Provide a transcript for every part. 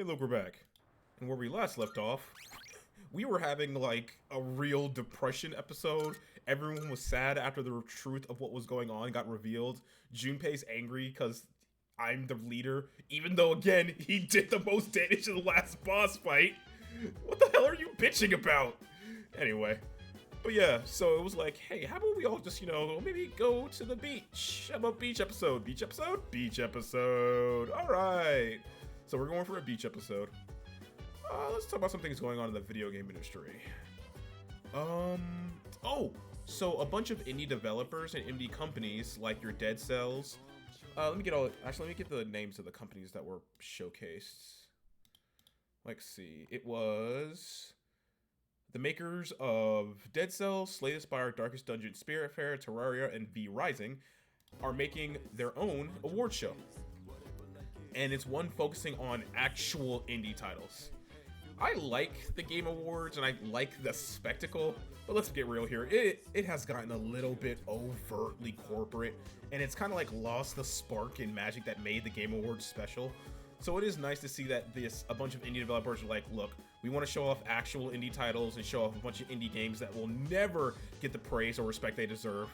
Hey, look, we're back. And where we last left off, we were having, like, a real depression episode. Everyone was sad after the truth of what was going on got revealed. Junpei's angry because I'm the leader, even though, again, he did the most damage in the last boss fight. What the hell are you bitching about? Anyway. But yeah, so it was like, hey, how about we all just, maybe go to the beach? How about beach episode? Beach episode? Beach episode. Alright. So we're going for a beach episode. Let's talk about some things going on in the video game industry. Oh, so a bunch of indie developers and indie companies like your Dead Cells. Let me get the names of the companies that were showcased. Let's see. It was the makers of Dead Cells, Slay the Spire, Darkest Dungeon, Spiritfarer, Terraria, and V Rising are making their own award show. And it's one focusing on actual indie titles. I like the Game Awards and I like the spectacle, but let's get real here. It has gotten a little bit overtly corporate, and it's kind of like lost the spark and magic that made the Game Awards special. So it is nice to see that a bunch of indie developers are like, look, we want to show off actual indie titles and show off a bunch of indie games that will never get the praise or respect they deserve.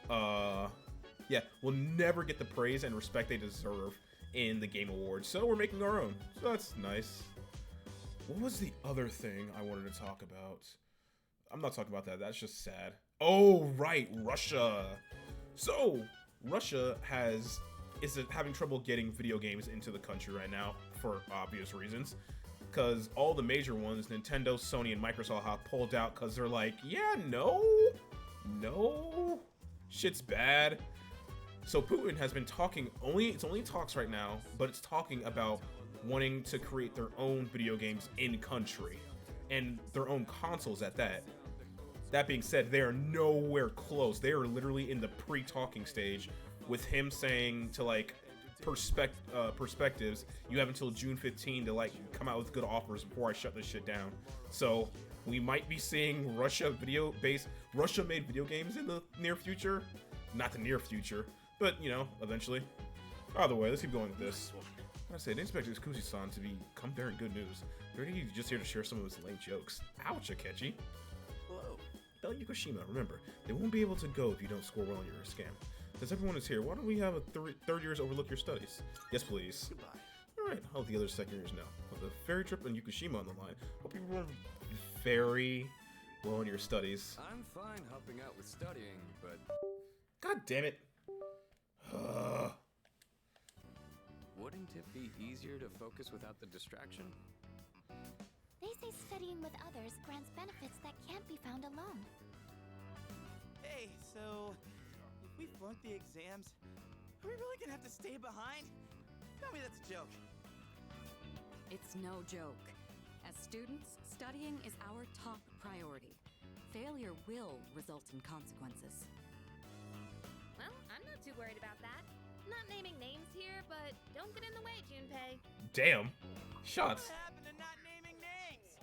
Yeah, will never get the praise and respect they deserve in the Game Awards. So we're making our own. So that's nice. What was the other thing I wanted to talk about? I'm not talking about that. That's just sad. Oh, right, Russia. So Russia is having trouble getting video games into the country right now for obvious reasons. Because all the major ones, Nintendo, Sony, and Microsoft, have pulled out because they're like, yeah, no, shit's bad. So Putin has been talking, it's only talks right now, but it's talking about wanting to create their own video games in country and their own consoles at that. That being said, they are nowhere close. They are literally in the pre-talking stage, with him saying to like perspectives, you have until June 15 to like come out with good offers before I shut this shit down. So we might be seeing Russia-made video games in the near future. Not the near future, but eventually. Either way, let's keep going with this. I say, I didn't expect Kuzi-san to come bearing good news. They're just here to share some of his lame jokes. Ouch, Akechi. Hello. Tell Yukoshima, remember, they won't be able to go if you don't score well on your scam. Since everyone is here, why don't we have a third years overlook your studies? Yes, please. Goodbye. Alright, I'll let the other second years know. With a ferry trip and Yukoshima on the line, hope you perform very well in your studies. I'm fine helping out with studying, but God damn it. wouldn't it be easier to focus without the distraction? They say studying with others grants benefits that can't be found alone. Hey, so if we flunk the exams, are we really gonna have to stay behind? Tell me that's a joke. It's no joke. As students, studying is our top priority. Failure will result in consequences. Well, I'm not too worried about that. Not naming names here, but don't get in the way, Junpei. Damn. Shots. What happened to not naming names?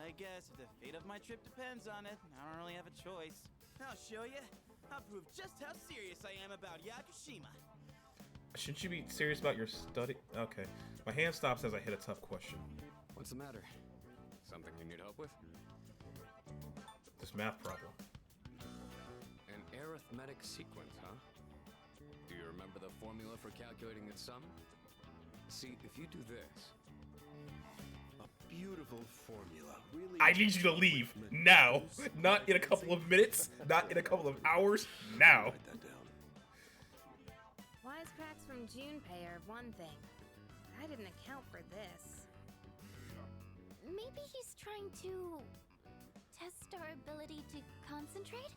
I guess if the fate of my trip depends on it, I don't really have a choice. I'll show you. I'll prove just how serious I am about Yakushima. Shouldn't you be serious about your study? Okay. My hand stops as I hit a tough question. What's the matter? Something you need help with? This math problem. An arithmetic sequence, huh? Do you remember the formula for calculating its sum? See, if you do this... A beautiful formula. Really. I need you to leave now. Not in a couple of minutes. Not in a couple of hours. Now. Write that down. Wisecracks from Junpei are one thing. I didn't account for this. Maybe he's trying to test our ability to concentrate?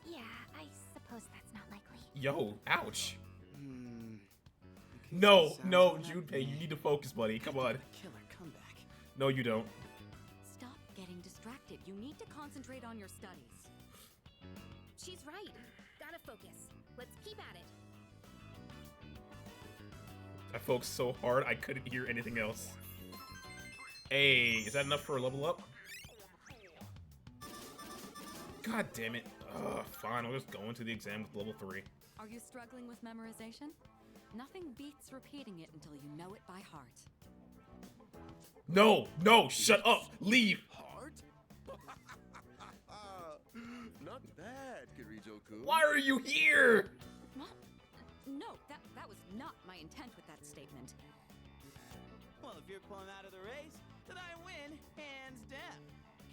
Yeah, I suppose that's not likely. Yo, ouch. Okay, No, sounds no, like Junpei, you need to focus, buddy. Come on. Killer comeback. No, you don't. Stop getting distracted. You need to concentrate on your studies. She's right. Gotta focus. Let's keep at it. I focused so hard I couldn't hear anything else. Hey, is that enough for a level up? God damn it. Fine, I'll just go into the exam with level 3. Are you struggling with memorization? Nothing beats repeating it until you know it by heart. No, no, shut up, leave. Heart? Not bad, Kirijo-kun. Why are you here? What? No, that was not my intent with that statement. Well, if you're pulling out of the race, then I win, hands down.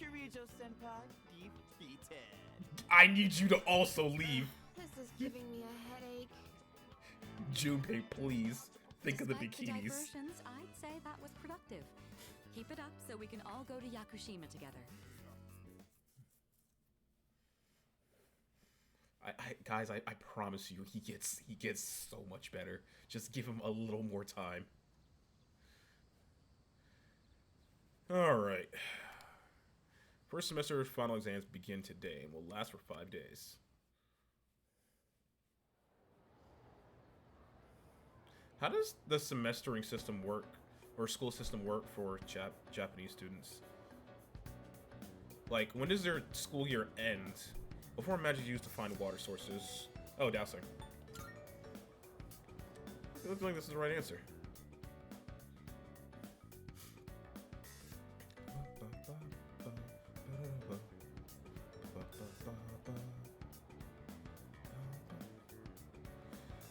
Kirijo-senpai defeated. I need you to also leave. This is giving me a headache. Junpei, please. Think of the Despite bikinis. diversions, I'd say that was productive. Keep it up so we can all go to Yakushima together. Guys, I promise you, he gets so much better. Just give him a little more time. All right. First semester final exams begin today and will last for 5 days. How does the semestering system work, or school system work for Japanese students? Like, when does their school year end? Before magic is used to find water sources. Oh, dousing. I feel like this is the right answer.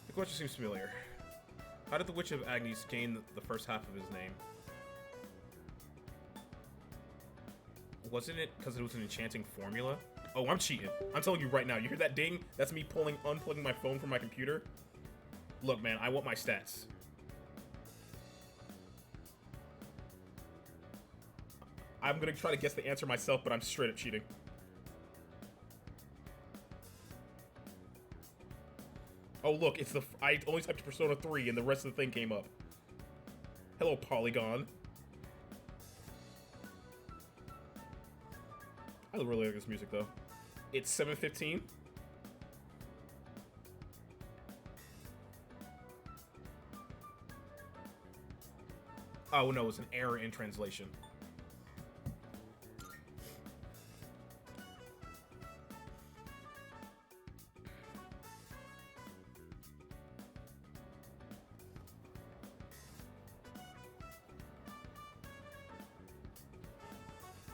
The question seems familiar. How did the Witch of Agnes gain the first half of his name? Wasn't it because it was an enchanting formula? Oh, I'm cheating. I'm telling you right now. You hear that ding? That's me unplugging my phone from my computer. Look, man, I want my stats. I'm gonna try to guess the answer myself, but I'm straight up cheating. Oh, look, it's I only typed Persona 3 and the rest of the thing came up. Hello, Polygon. I really like this music, though. It's 7:15. Oh, no, it's an error in translation.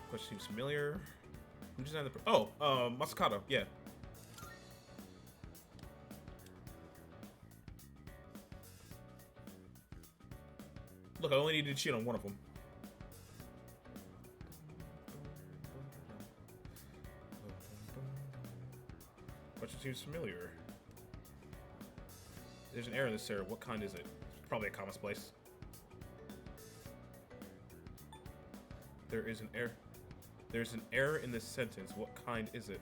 Question seems familiar. I'm just the Masakato, yeah. Look, I only needed to cheat on one of them. Question seems familiar. There's an error in this error. What kind is it? It's probably a comma splice. There is an error. There's an error in this sentence. What kind is it?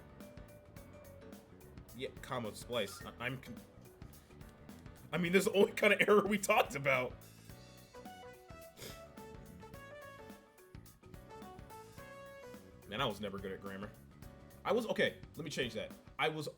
Yeah, comma splice. I mean, this is the only kind of error we talked about. Man, I was never good at grammar. Okay, let me change that. I was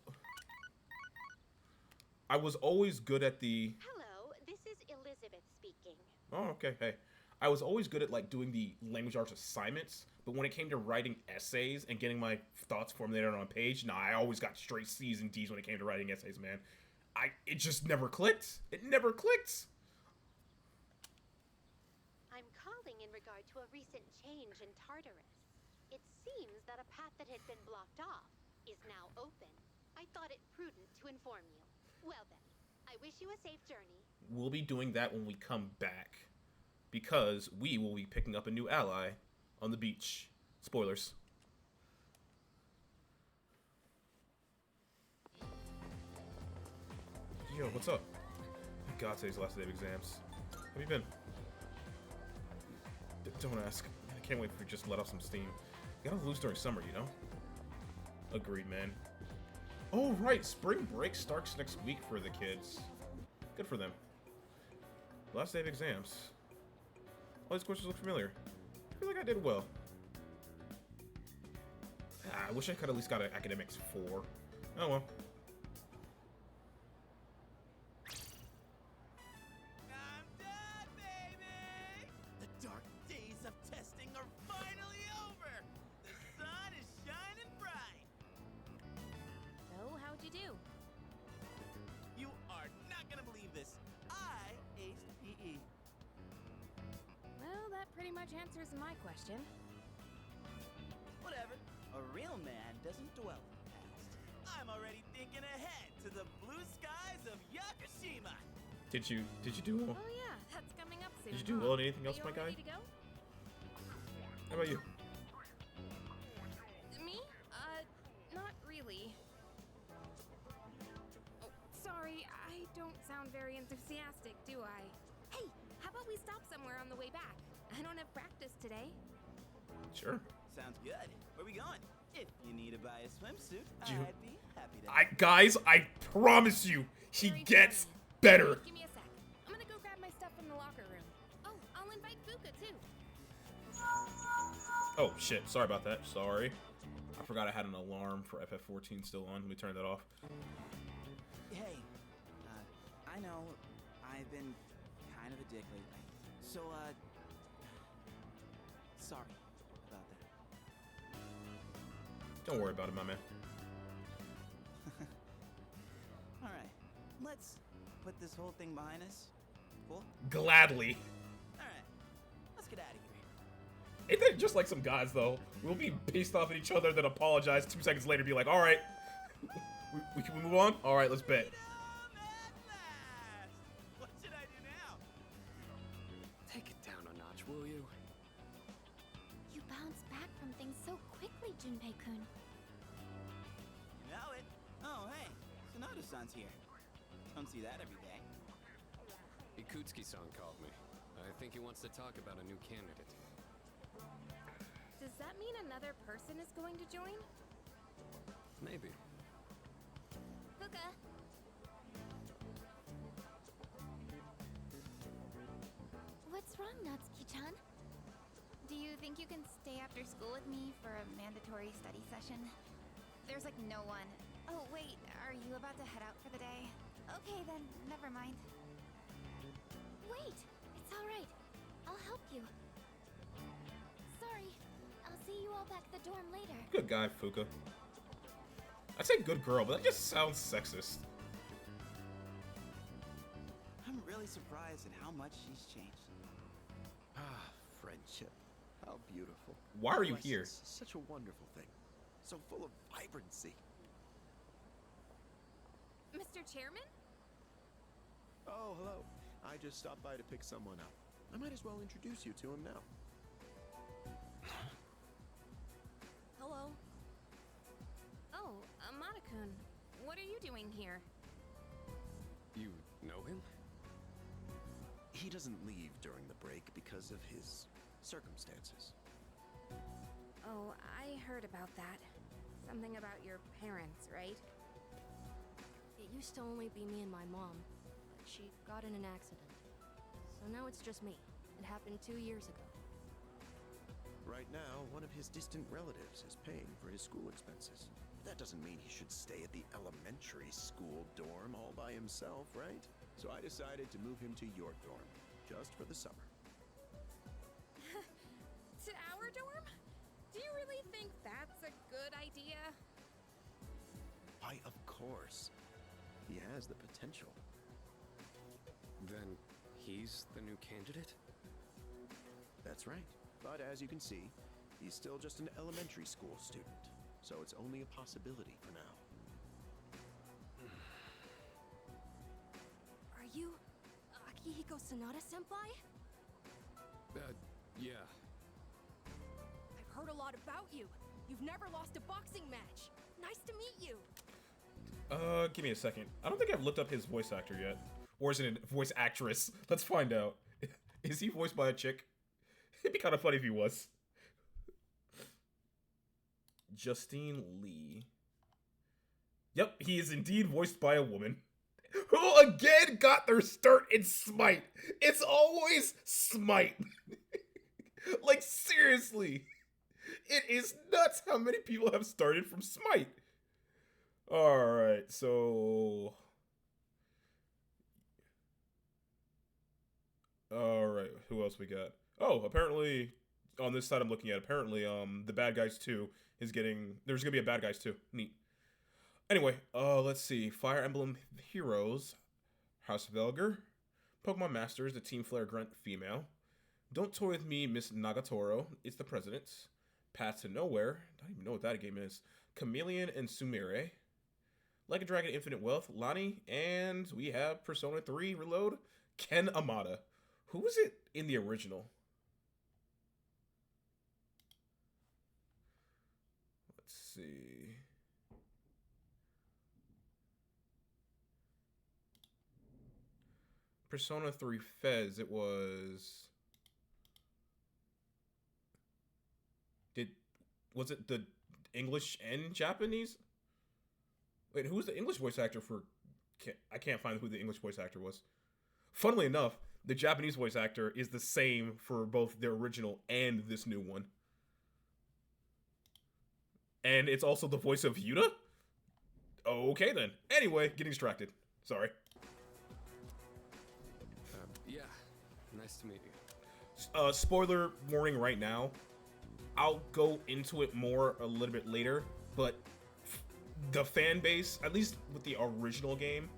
always good at the... Hello, this is Elizabeth speaking. Oh, okay, hey. I was always good at, like, doing the language arts assignments, but when it came to writing essays and getting my thoughts formulated on a page, nah, I always got straight C's and D's when it came to writing essays, man. It just never clicked. It never clicked. I'm calling in regard to a recent change in Tartarus. It seems that a path that had been blocked off is now open. I thought it prudent to inform you. Well then, I wish you a safe journey. We'll be doing that when we come back, because we will be picking up a new ally on the beach. Spoilers. Yo, what's up? Thank God today's the last day of exams. How have you been? Don't ask. I can't wait for you to just let off some steam. You gotta lose during summer, you know? Agreed, man. Oh, right. Spring break starts next week for the kids. Good for them. Last day of exams. All these questions look familiar. I feel like I did well. I wish I could at least got an academics 4. Oh well. I'm done, baby! The dark days of testing are finally over! The sun is shining bright! So, how'd you do? You are not gonna believe this. I pretty much answers my question. Whatever. A real man doesn't dwell in the past. I'm already thinking ahead to the blue skies of Yakushima. Did you do well? Oh yeah, that's coming up soon. Did you do well in anything else, my guy? Ready to go? How about you? Me? Not really. Oh, sorry, I don't sound very enthusiastic, do I? Hey, how about we stop somewhere on the way back? I don't have practice today. Sure. Sounds good. Where we going? If you need to buy a swimsuit, You- I'd be happy to. Guys, I promise you, he Very gets funny. better. Give me a sec. I'm gonna go grab my stuff from the locker room. Oh, I'll invite Fuka too. Oh shit, sorry about that. Sorry. I forgot I had an alarm for FF14 still on. Let me turn that off. Hey, I know I've been kind of a dick lately. So, sorry about that. Don't worry about it, my man. Alright, let's put this whole thing behind us. Cool? Gladly. Alright, let's get out of here. Ain't that just like some guys, though? We'll be pissed off at each other, then apologize 2 seconds later, be like, alright. We can move on? Alright, let's bet. What should I do now? Take it down a notch, will you? You bounce back from things so quickly, Junpei-kun. You know it. Oh, hey, Sonata-san's here. Don't see that every day. Ikutsuki-san called me. I think he wants to talk about a new candidate. Does that mean another person is going to join? Maybe. Fuka. What's wrong, Natsuki-chan? Do you think you can stay after school with me for a mandatory study session? There's like no one. Oh, wait, are you about to head out for the day? Okay, then, never mind. Wait, it's all right. I'll help you. Sorry. I'll see you all back at the dorm later. Good guy, Fuka. I'd say good girl, but that just sounds sexist. I'm really surprised at how much she's changed. Ah, friendship. How beautiful. Why are you here? It's such a wonderful thing. So full of vibrancy. Mr. Chairman? Oh, hello. I just stopped by to pick someone up. I might as well introduce you to him now. Hello. Oh, Amada-kun, what are you doing here? You know him? He doesn't leave during the break because of his circumstances. Oh, I heard about that. Something about your parents, right? It used to only be me and my mom, but she got in an accident. So now it's just me. It happened 2 years ago. Right now, one of his distant relatives is paying for his school expenses. That doesn't mean he should stay at the elementary school dorm all by himself, right? So I decided to move him to your dorm, just for the summer. To our dorm? Do you really think that's a good idea? Why, of course. He has the potential. Then he's the new candidate? That's right. But as you can see, he's still just an elementary school student. So it's only a possibility for now. Are you Akihiko Sanada-senpai? Yeah. I've heard a lot about you. You've never lost a boxing match. Nice to meet you. Give me a second. I don't think I've looked up his voice actor yet. Or is it a voice actress? Let's find out. Is he voiced by a chick? It'd be kind of funny if he was. Justine Lee. Yep, he is indeed voiced by a woman. Who again got their start in Smite. It's always Smite. Like, seriously. It is nuts how many people have started from Smite. Alright, so... Alright, who else we got? Oh, apparently, on this side I'm looking at, apparently, the Bad Guys 2 is getting... There's gonna be a Bad Guys 2. Neat. Anyway, let's see. Fire Emblem Heroes, House of Elgar, Pokemon Masters, the Team Flare Grunt female, Don't Toy With Me, Miss Nagatoro. It's the President. Path to Nowhere. I don't even know what that game is. Chameleon and Sumire. Like a Dragon Infinite Wealth, Lani. And we have Persona 3 Reload, Ken Amada. Who was it in the original? Let's see. Persona 3 Fez, it was... Was it the English and Japanese? Wait, who's the English voice actor for... I can't find who the English voice actor was. Funnily enough, the Japanese voice actor is the same for both their original and this new one. And it's also the voice of Yuta? Okay then. Anyway, getting distracted. Sorry. Yeah. Nice to meet you. Spoiler warning right now. I'll go into it more a little bit later, but the fan base, at least with the original game,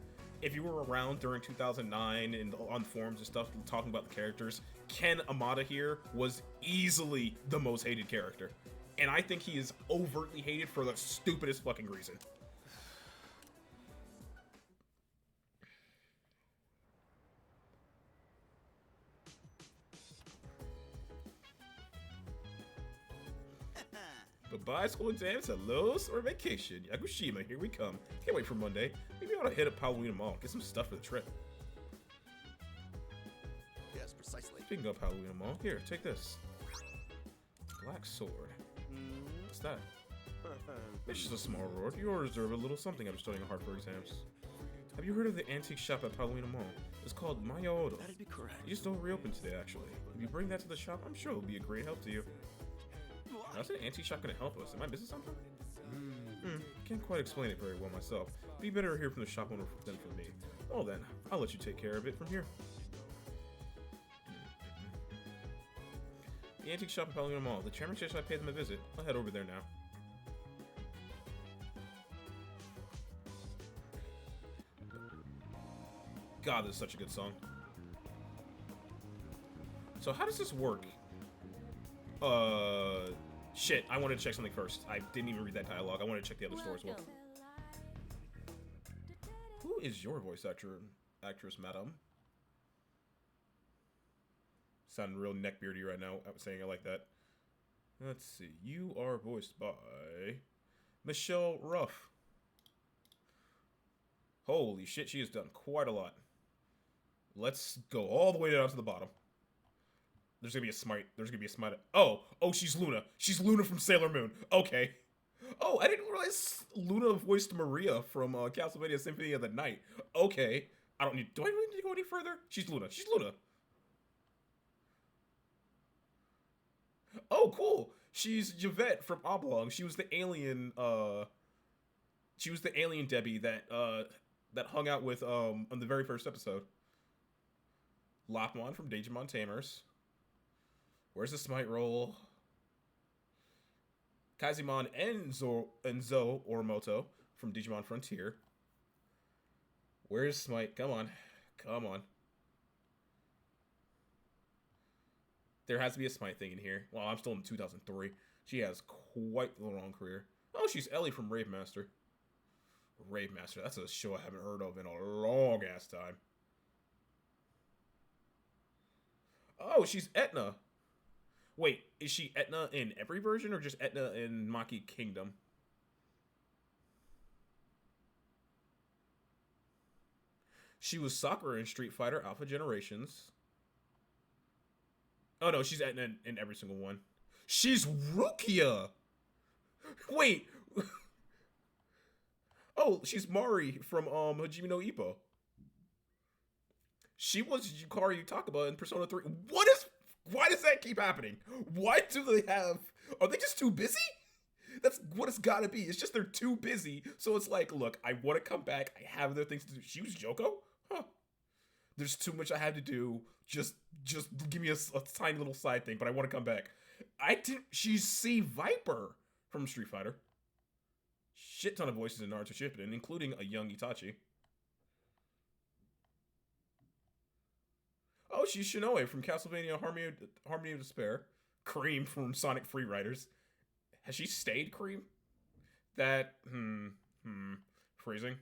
if you were around during 2009 and on forums and stuff talking about the characters, Ken Amada here was easily the most hated character. And I think he is overtly hated for the stupidest fucking reason. Goodbye, school exams, hellos, or vacation. Yakushima, here we come. Can't wait for Monday. Maybe I ought to hit up Halloween Mall, get some stuff for the trip. Yes, precisely. Speaking of Halloween Mall, here, take this. Black sword. What's that? It's just a small reward. You all deserve a little something after studying hard for exams. Have you heard of the antique shop at Halloween Mall? It's called Maya Odo. That'd be correct. You just don't reopen today, actually. If you bring that to the shop, I'm sure it'll be a great help to you. How's an antique shop gonna help us? Am I missing something? Can't quite explain it very well myself. Be better to hear from the shop owner than from me. Well then, I'll let you take care of it from here. The antique shop at Halloween Mall. The chairman suggested I pay them a visit. I'll head over there now. God, this is such a good song. So how does this work? Shit, I wanted to check something first. I didn't even read that dialogue. I wanted to check the other store as well. Who is your voice actress, madam? Sounding real neckbeardy right now, saying it like that. Let's see. You are voiced by Michelle Ruff. Holy shit, she has done quite a lot. Let's go all the way down to the bottom. There's gonna be a smite. There's gonna be a smite. Oh, she's Luna. She's Luna from Sailor Moon. Okay. Oh, I didn't realize Luna voiced Maria from Castlevania Symphony of the Night. Okay. Do I really need to go any further? She's Luna. She's Luna. Oh, cool. She's Yvette from Oblong. She was the alien. She was the alien Debbie that hung out with on the very first episode. Lopmon from Digimon Tamers. Where's the smite roll? Kazimon and Zo Orimoto from Digimon Frontier. Where's smite? Come on. Come on. There has to be a smite thing in here. Well, I'm still in 2003. She has quite the long career. Oh, she's Ellie from Rave Master. Rave Master, that's a show I haven't heard of in a long ass time. Oh, she's Etna. Wait, is she Etna in every version or just Etna in Maki Kingdom? She was Sakura in Street Fighter Alpha Generations. Oh no, she's Etna in every single one. She's Rukia! Wait! Oh, she's Mari from Hajime no Ippo. She was Yukari Takaba in Persona 3. Why does that keep happening? Why do they have... Are they just too busy? That's what it's gotta be. It's just they're too busy. So it's like, look, I want to come back. I have other things to do. She was Joko? Huh. There's too much I had to do. Just give me a tiny little side thing, but I want to come back. She's C. Viper from Street Fighter. Shit ton of voices in Naruto Shippuden, including a young Itachi. Oh, she's Shinoe from Castlevania Harmony of Despair. Cream from Sonic Free Riders. Has she stayed Cream? That, freezing.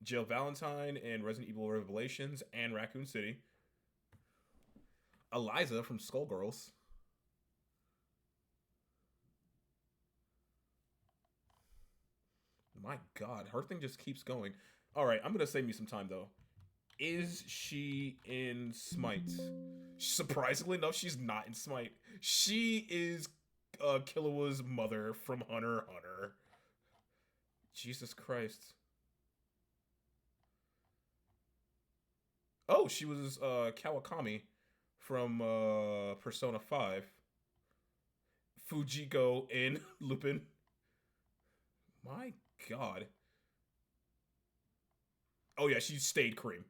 Jill Valentine in Resident Evil Revelations and Raccoon City. Eliza from Skullgirls. My god, her thing just keeps going. Alright, I'm gonna save me some time though. Is she in Smite? Surprisingly enough, she's not in Smite. She is Killua's mother from Hunter x Hunter. Jesus Christ. Oh, she was Kawakami from Persona 5. Fujiko in Lupin. My god. Oh yeah, she stayed Cream.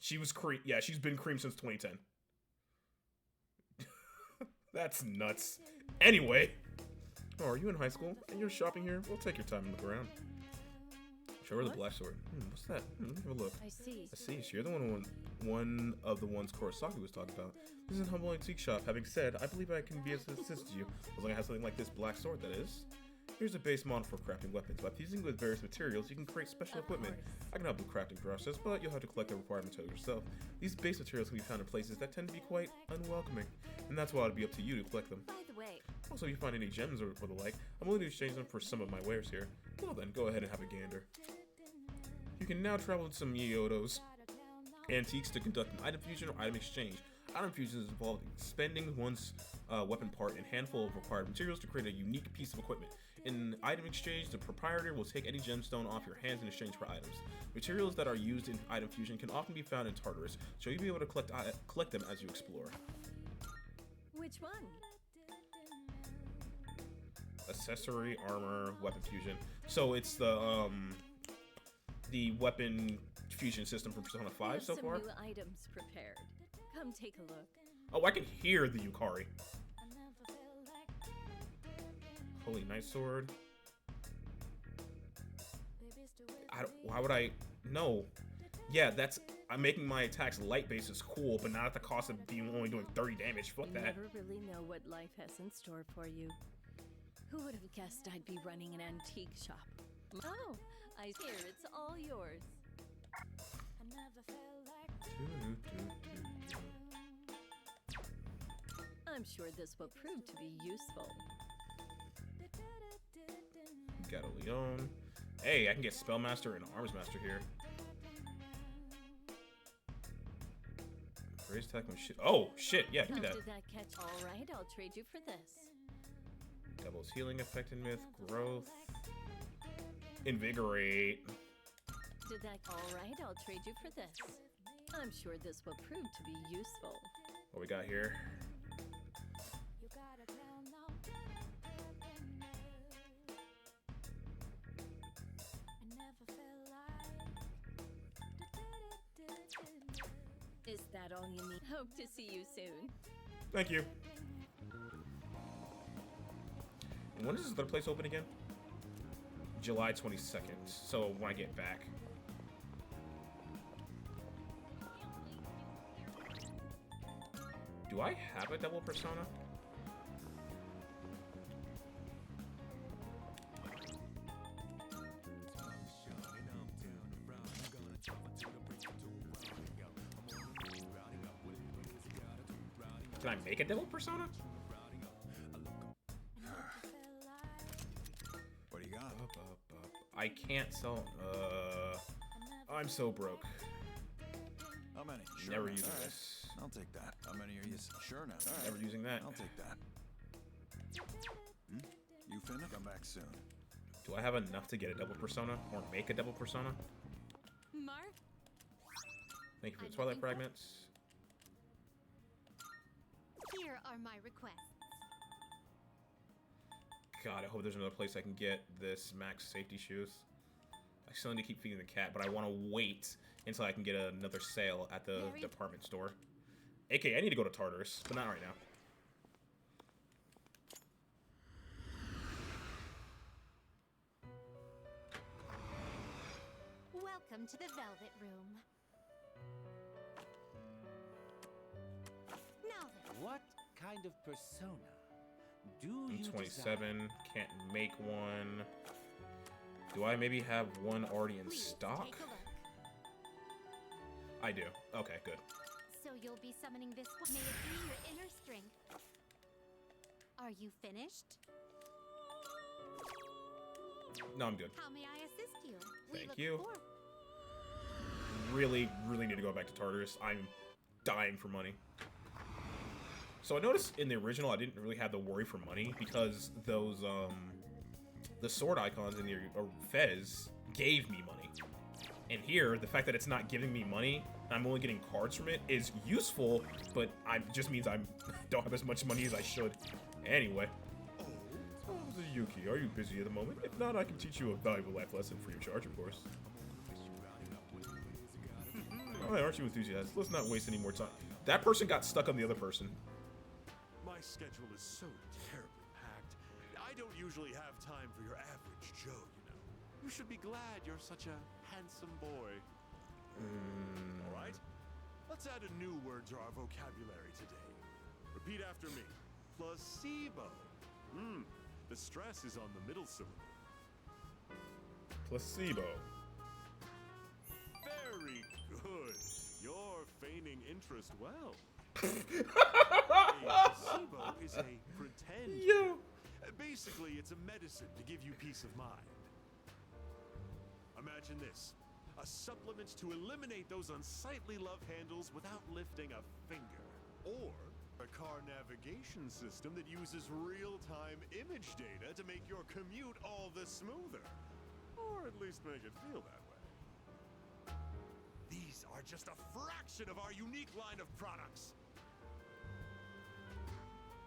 She was Cream. Yeah, she's been Cream since 2010. That's nuts. Anyway. Oh, are you in high school and you're shopping here? We'll take your time and look around. Show her the black sword. What's that? Let me have a look. I see. I see. So you're the one of the ones Kurosaki was talking about. This is a humble antique shop. Having said, I believe I can be of assistance to you. As long as I have something like this black sword, that is. Here's a base model for crafting weapons. By fusing with various materials, you can create special equipment. I can help with the crafting process, but you'll have to collect the required materials yourself. These base materials can be found in places that tend to be quite unwelcoming, and that's why it'll be up to you to collect them. By the way, Also, if you find any gems or the like, I'm willing to exchange them for some of my wares here. Well then, go ahead and have a gander. You can now travel to some Yoto's antiques to conduct an item fusion or item exchange. Item fusions involve spending one's weapon part and handful of required materials to create a unique piece of equipment. In item exchange, the proprietor will take any gemstone off your hands in exchange for items. Materials that are used in item fusion can often be found in Tartarus, so you'll be able to collect them as you explore. which one? Accessory, armor, weapon fusion. So it's the weapon fusion system from Persona 5 so far. Some new items prepared. Come take a look. Oh, I can hear the Yukari. Holy Knight Sword. Why would I? No. Yeah, I'm making my attacks light base is cool, but not at the cost of only doing 30 damage. Fuck You that. never really know what life has in store for you. Who would have guessed I'd be running an antique shop? Oh, I hear it's all yours. I'm sure this will prove to be useful. Got a Leon. Hey, I can get Spellmaster and Armsmaster here. Raise attack when shit. Oh, shit. Yeah, give me that. Did that catch? All right, I'll trade you for this. Doubles healing effect in myth. Growth. Invigorate. Did that? All right, I'll trade you for this. I'm sure this will prove to be useful. What we got here? Is that all you need? Hope to see you soon. Thank you. And when does this other place open again? July 22nd. So when I get back. Do I have a double persona? Can I make a double persona? What do you got? I can't sell. I'm so broke. How many? Never now. using All right. this. I'll take that. How many are you? Sure now. All right. Never using that. I'll take that. You finna come back soon. Do I have enough to get a double persona or make a double persona? Mark? Thank you for the I'm Twilight looking for- Fragments. Here are my requests. God, I hope there's another place I can get this max safety shoes. I still need to keep feeding the cat, but I want to wait until I can get another sale at the department store. AK, I need to go to Tartarus, but not right now. Welcome to the Velvet Room. kind of persona do you desire? 27. Can't make one. Do I maybe have one already in Please stock? take a look. I do. Okay, good. So you'll be summoning this one. May it be your inner strength. Are you finished? No, I'm good. How may I assist you? Thank look you. forward- Really need to go back to Tartarus. I'm dying for money. So I noticed in the original I didn't really have to worry for money because those the sword icons in the Fez gave me money. And here, the fact that it's not giving me money, I'm only getting cards from it, is useful, but just means I don't have as much money as I should. Anyway. Oh, Yuki, are you busy at the moment? If not, I can teach you a valuable life lesson free of charge, of course. Alright, aren't you enthusiastic? Let's not waste any more time. That person got stuck on the other person. My schedule is so terribly packed. I don't usually have time for your average Joe, you know. You should be glad you're such a handsome boy. All right? Let's add a new word to our vocabulary today. Repeat after me. Placebo. The stress is on the middle syllable. Placebo. Very good. You're feigning interest well. A placebo is a pretend. Yo. Basically, it's a medicine to give you peace of mind. Imagine this. A supplement to eliminate those unsightly love handles without lifting a finger. Or a car navigation system that uses real-time image data to make your commute all the smoother. Or at least make it feel that way. These are just a fraction of our unique line of products.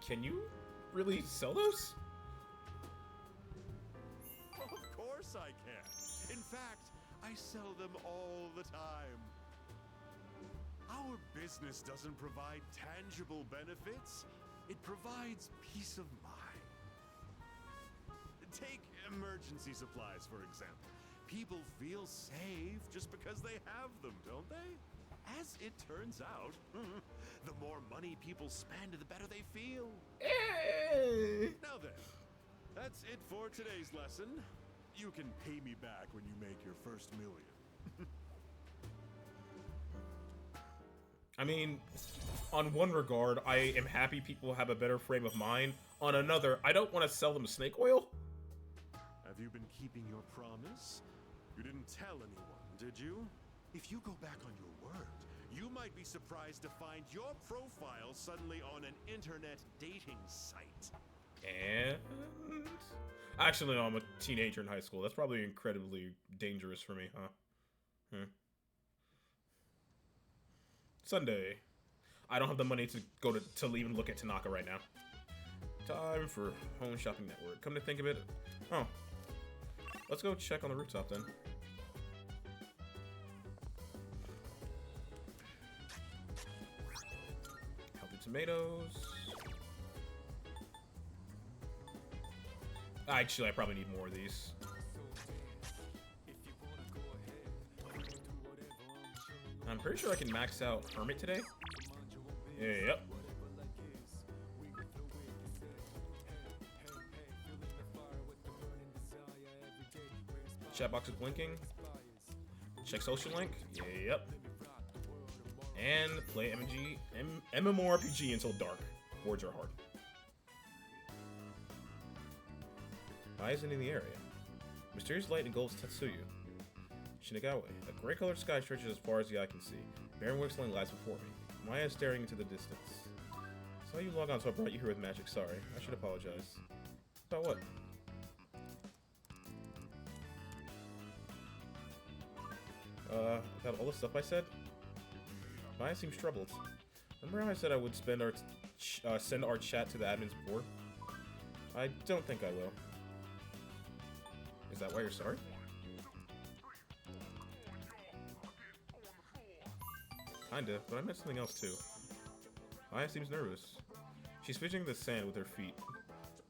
Can you really sell those? Of course I can. In fact, I sell them all the time. Our business doesn't provide tangible benefits. It provides peace of mind. Take emergency supplies, for example. People feel safe just because they have them, don't they? As it turns out, the more money people spend, the better they feel. Now then, that's it for today's lesson. You can pay me back when you make your first million. I mean, on one regard, I am happy people have a better frame of mind. On another, I don't want to sell them snake oil. Have you been keeping your promise? You didn't tell anyone, did you? If you go back on your word, you might be surprised to find your profile suddenly on an internet dating site. And actually, no, I'm a teenager in high school. That's probably incredibly dangerous for me, huh? Sunday. I don't have the money to go to even look at Tanaka right now. Time for Home Shopping Network. Come to think of it, oh, let's go check on the rooftop then. Healthy tomatoes. Actually, I probably need more of these. I'm pretty sure I can max out Hermit today. Yep. Chat box is blinking. Check social link. Yep. And play MMORPG until dark. Words are hard. Why isn't in the area? Mysterious light engulfs Tetsuyu. Shinagawa. A gray colored sky stretches as far as the eye can see. Barren wasteland lies before me. Maya is staring into the distance. Saw you log on, so I brought you here with magic. Sorry. I should apologize. About what? About all the stuff I said? Maya seems troubled. Remember how I said I would send our chat to the admin's board? I don't think I will. Is that why you're sorry? Kinda, but I meant something else too. Maya seems nervous. She's fidgeting the sand with her feet.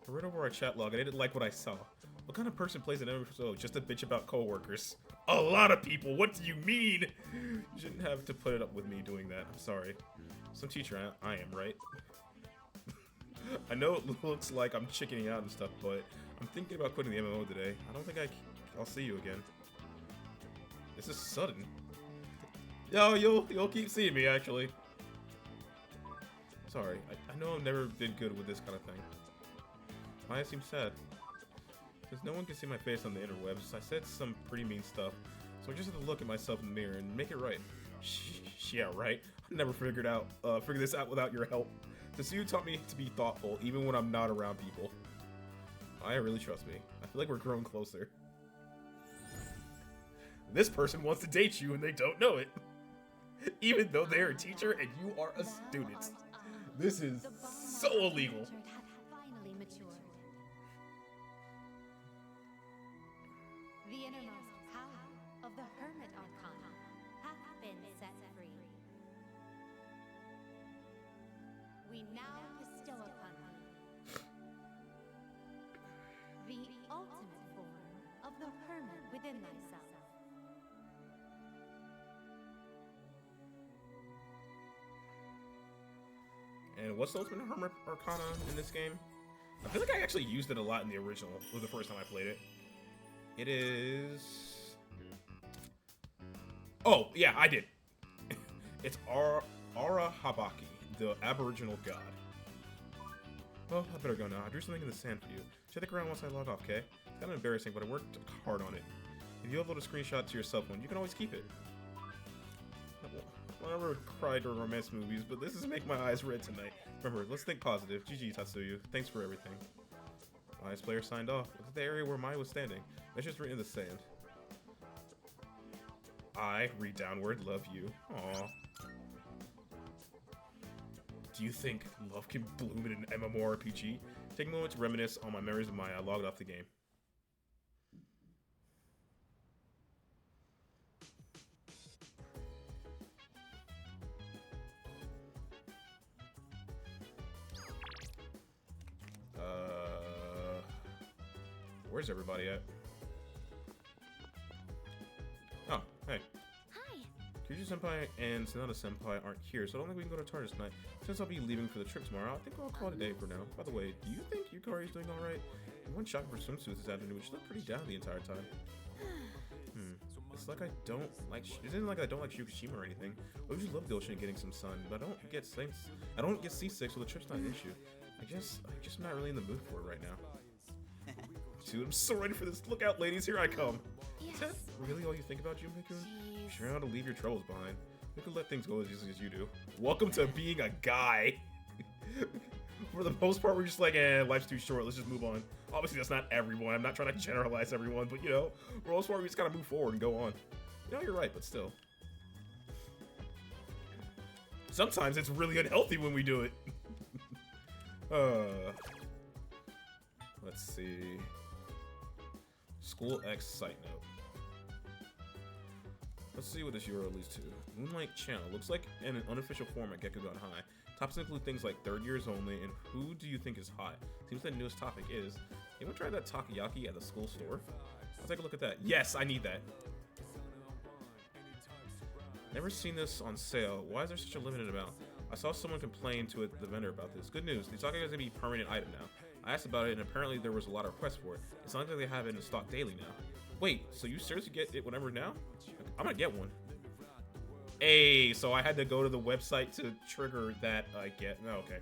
I read over our chat log and I didn't like what I saw. What kind of person plays an episode just to bitch about coworkers? A lot of people, what do you mean? You shouldn't have to put it up with me doing that, I'm sorry. Some teacher I am, right? I know it looks like I'm chickening out and stuff, but I'm thinking about quitting the MMO today. I don't think I'll see you again. This is sudden. Yo, you'll keep seeing me, actually. Sorry, I know I've never been good with this kind of thing. Why I seem sad? Because no one can see my face on the interwebs. I said some pretty mean stuff, so I just have to look at myself in the mirror and make it right. Yeah, right. I never figure this out without your help. Since you taught me to be thoughtful, even when I'm not around people. I really trust me. I feel like we're growing closer. This person wants to date you and they don't know it. Even though they're a teacher and you are a student. This is so illegal. Finally matured. The innermost power of the Hermit Arcana hath been set free. We now bestow upon thee the ultimate form of the Hermit within thyself. And what's the ultimate Hermit Arcana in this game? I feel like I actually used it a lot in the original. It was the first time I played it. It is... Oh, yeah, I did. It's Arahabaki, the Aboriginal god. Well, I better go now. I drew something in the sand for you. Check the ground once I log off, okay? It's kind of embarrassing, but I worked hard on it. If you upload a screenshot to your cell phone, you can always keep it. I never cried during romance movies, but this is making my eyes red tonight. Remember, let's think positive. GG, Tatsuyu. Thanks for everything. Last player signed off. Look at the area where Mai was standing. That's just written in the sand. I, read downward, love you. Aww. Do you think love can bloom in an MMORPG? Take a moment to reminisce on my memories of Mai. I logged off the game. Where's everybody at? Oh, hey. Hi. Kyuji Senpai and Sonata Senpai aren't here, so I don't think we can go to TARDIS tonight. Since I'll be leaving for the trip tomorrow, I think I'll call it a day for now. By the way, do you think Yukari's doing alright? We went shopping for swimsuits this afternoon, which looked pretty down the entire time. It's like I don't like. It isn't like I don't like Fukushima or anything. I just love the ocean and getting some sun, but I don't get seasick, so the trip's not an issue. I'm just not really in the mood for it right now. Dude, I'm so ready for this. Look out, ladies, here I come. Yes. Is that really all you think about, Junpei-kun? You sure know how to leave your troubles behind. You can let things go as easily as you do. Welcome to being a guy. For the most part, we're just like, life's too short, let's just move on. Obviously, that's not everyone. I'm not trying to generalize everyone, but you know, for the most part, we just gotta move forward and go on. You know, you're right, but still. Sometimes it's really unhealthy when we do it. Let's see. School X site note. Let's see what this URL leads to. Moonlight Channel. Looks like an unofficial forum at Gekugan High. Topics include things like third years only and who do you think is hot? Seems the newest topic is, anyone try that takoyaki at the school store? I'll take a look at that. Yes, I need that. Never seen this on sale. Why is there such a limited amount? I saw someone complain to the vendor about this. Good news, the takoyaki is going to be a permanent item now. I asked about it and apparently there was a lot of requests for it. It's not like they have it in stock daily now. Wait, so you seriously get it whenever now? I'm gonna get one. Hey, so I had to go to the website to trigger that I get. No, okay.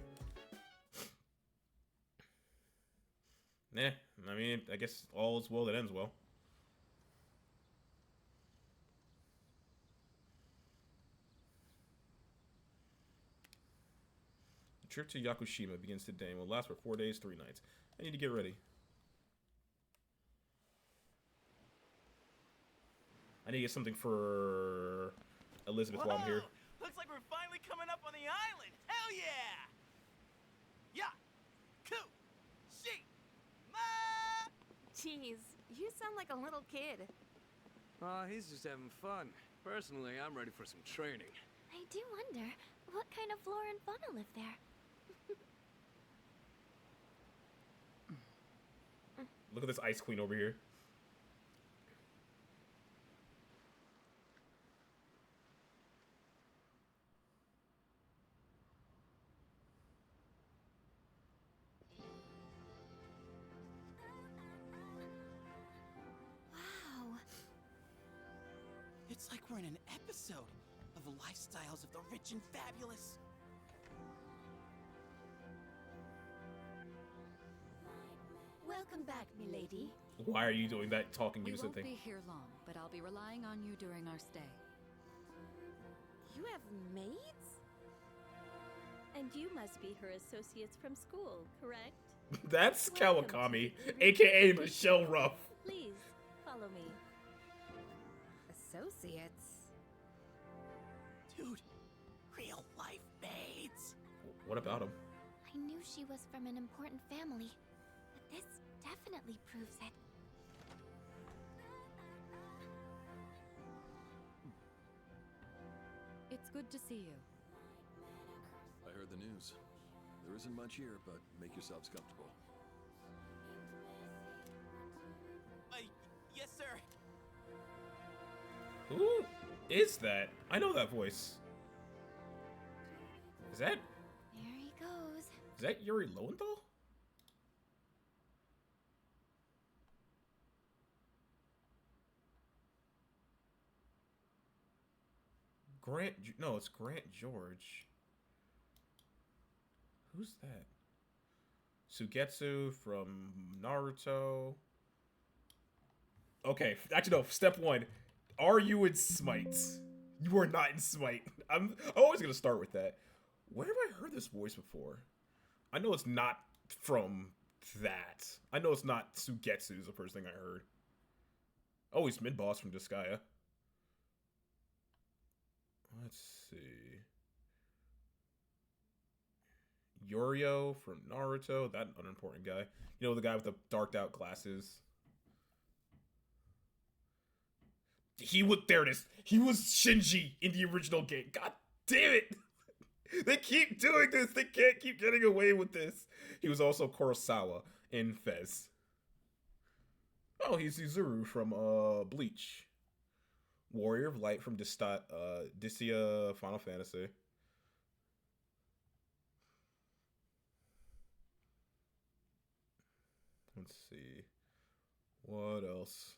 Nah, I mean, I guess all is well that ends well. The trip to Yakushima begins today and will last for 4 days, 3 nights. I need to get ready. I need to get something for Elizabeth while I'm here. Looks like we're finally coming up on the island. Hell yeah! Yeah! Cool! She! Ma! Jeez, you sound like a little kid. He's just having fun. Personally, I'm ready for some training. I do wonder, what kind of flora and fauna live there? Look at this ice queen over here. we're in an episode of the lifestyles of the rich and fabulous. Welcome back, milady. Why are you doing that talking We unison won't thing? be here long, but I'll be relying on you during our stay. You have maids? And you must be her associates from school, correct? That's Welcome to Kawakami, the aka Michelle Ruff. Please, follow me. Associates? Dude, real life maids. What about him? I knew she was from an important family, but this definitely proves it. It's good to see you. I heard the news. There isn't much here, but make yourselves comfortable. Yes, sir. Who is that? I know that voice. Is that There he goes. Yuri Lowenthal? No, it's Grant George. Who's that? Sugetsu from Naruto. Okay, actually no, step one. Are you in Smite? You are not in Smite. I'm always gonna start with that. Where have I heard this voice before? I know it's not from that. I know it's not Sugetsu is the first thing I heard. Oh, he's mid-boss from Disgaea. Let's see. Yorio from Naruto, that unimportant guy. You know, the guy with the darked out glasses. There it is. He was Shinji in the original game. God damn it. They keep doing this. They can't keep getting away with this. He was also Kurosawa in Fez. Oh, he's Izuru from Bleach. Warrior of Light from Dissidia Final Fantasy. Let's see. What else?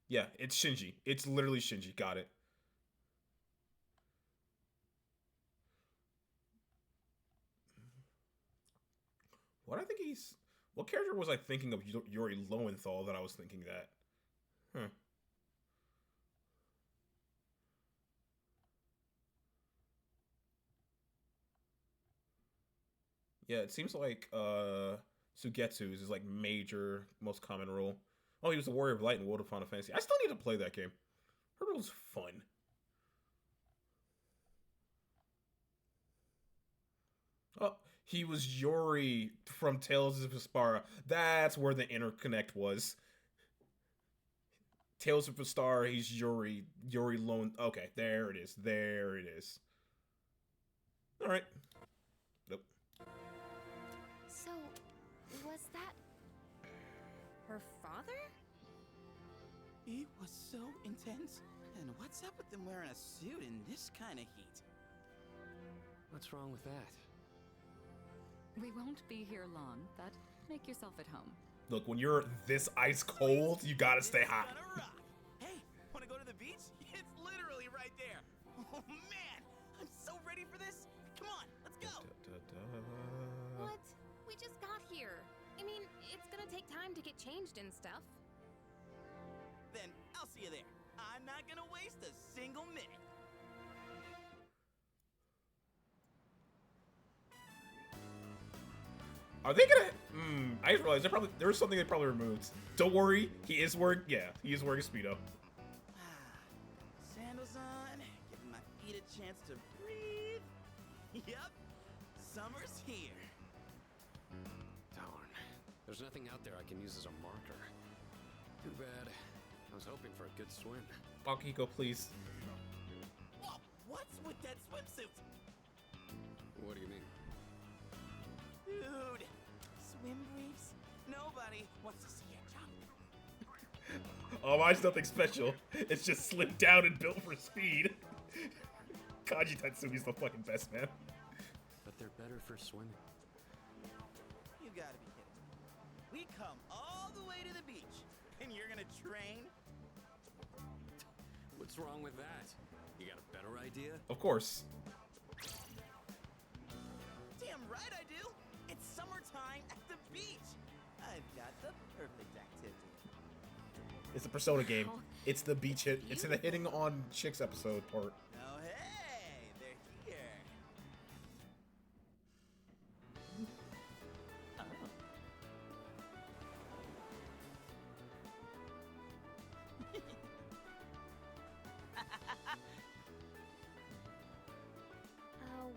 Yeah, it's Shinji. It's literally Shinji. Got it. What character was I thinking of Yuri Lowenthal that I was thinking that? Huh. Yeah, it seems like Sugetsu's is like major, most common role. Oh, he was the Warrior of Light in World of Final Fantasy. I still need to play that game. Heard it was fun. Oh, he was Yuri from Tales of Vesperia. That's where the interconnect was. Tales of Vesperia, he's Yuri. Yuri Lone. Okay, there it is. There it is. All right. Nope. So, was that Her father? It was so intense. And what's up with them wearing a suit in this kind of heat? What's wrong with that? We won't be here long, but make yourself at home. Look, when you're this ice cold, you gotta stay hot. Hey, wanna go to the beach? It's literally right there. Oh man, I'm so ready for this. Come on, let's go. What? We just got here. I mean, it's gonna take time to get changed and stuff. Then I'll see you there. I'm not gonna waste a single minute. Are they gonna? I didn't realize there was something they probably removed. Don't worry, he is wearing a Speedo. Sandals on, giving my feet a chance to breathe. Yep, summer's here. Darn. There's nothing out there I can use as a marker. Too bad. I was hoping for a good swim. Akiko, please. Whoa, what's with that swimsuit? What do you mean? Dude, swim briefs? Nobody wants to see your junk. Oh, mine's nothing special. It's just slimmed down and built for speed. Kaji Tatsumi's the fucking best, man. But they're better for swimming. You gotta be kidding me. We come all the way to the beach, and you're gonna train? What's wrong with that? You got a better idea? Of course. Damn right I do! It's summertime at the beach! I've got the perfect activity. It's a Persona game. Oh, It's the beach hit. It's in the hitting on chicks episode part. Oh hey, they're here.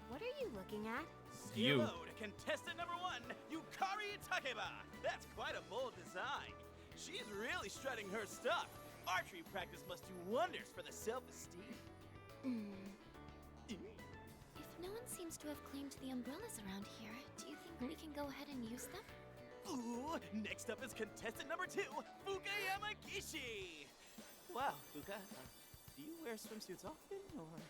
What are you looking at? You. Hello to contestant number 1, Yukari Takeba. That's quite a bold design. She's really strutting her stuff. Archery practice must do wonders for the self-esteem. If no one seems to have claimed the umbrellas around here, do you think we can go ahead and use them? Ooh, next up is contestant number 2, Fuka Yamagishi. Wow, Fuka, do you wear swimsuits often, or?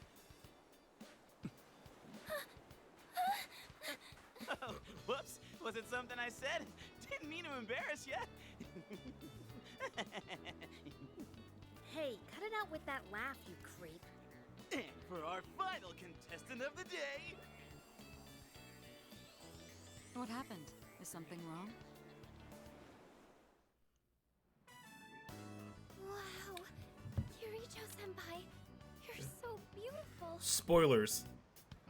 Oh, whoops, was it something I said? Didn't mean to embarrass ya. Hey, cut it out with that laugh, you creep. And for our final contestant of the day... What happened? Is something wrong? Wow, Yuricho-senpai, you're so beautiful. Spoilers.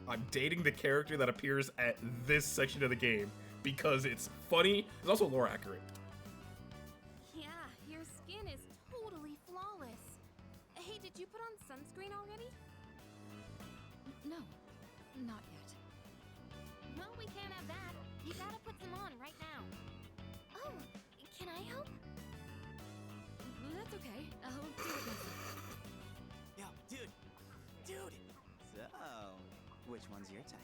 I'm dating the character that appears at this section of the game because it's funny. It's also lore accurate. Yeah, your skin is totally flawless. Hey, did you put on sunscreen already? No, not yet. No, we can't have that. You gotta put some on right now. Oh, can I help? That's okay. I'll do it myself. Yo, dude. So, which one's your type?